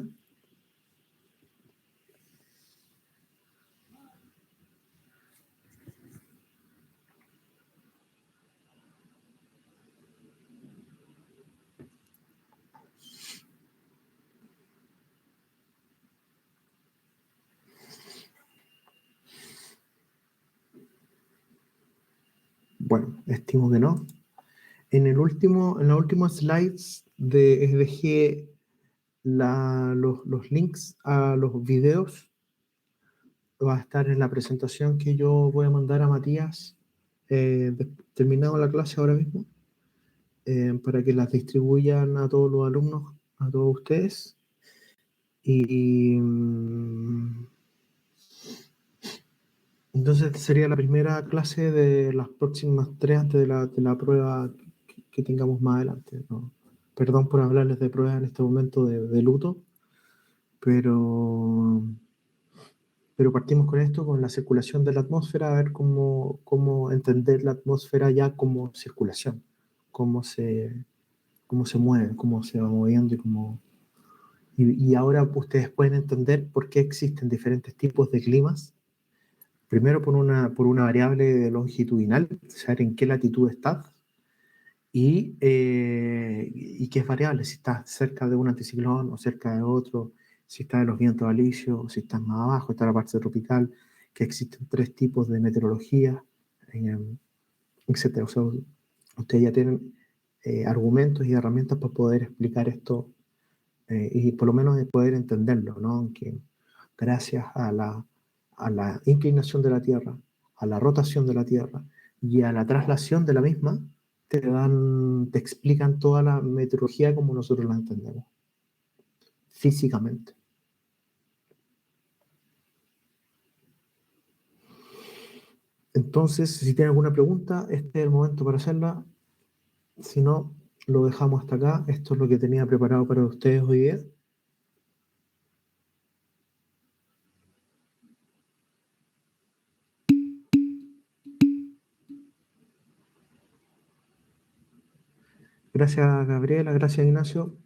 Speaker 1: Bueno, estimo que no. En los últimos slides dejé los links a los videos. Va a estar en la presentación que yo voy a mandar a Matías, terminado la clase ahora mismo, para que las distribuyan a todos los alumnos, a todos ustedes. Y entonces sería la primera clase de las próximas 3 antes de la prueba que tengamos más adelante, ¿no? Perdón por hablarles de pruebas en este momento de luto, pero partimos con esto, con la circulación de la atmósfera, a ver cómo entender la atmósfera ya como circulación, cómo se, cómo se mueve, cómo se va moviendo y ahora ustedes pueden entender por qué existen diferentes tipos de climas. Primero por una variable longitudinal, saber en qué latitud estás, y qué es variable, si estás cerca de un anticiclón o cerca de otro, si estás en los vientos alisios, si estás más abajo, está la parte tropical, que existen 3 tipos de meteorología, etc. O sea, ustedes ya tienen argumentos y herramientas para poder explicar esto y por lo menos de poder entenderlo, ¿no? Aunque gracias a la inclinación de la Tierra, a la rotación de la Tierra y a la traslación de la misma, te explican toda la meteorología como nosotros la entendemos, físicamente. Entonces, si tienen alguna pregunta, este es el momento para hacerla. Si no, lo dejamos hasta acá. Esto es lo que tenía preparado para ustedes hoy día. Gracias, Gabriela. Gracias, Ignacio.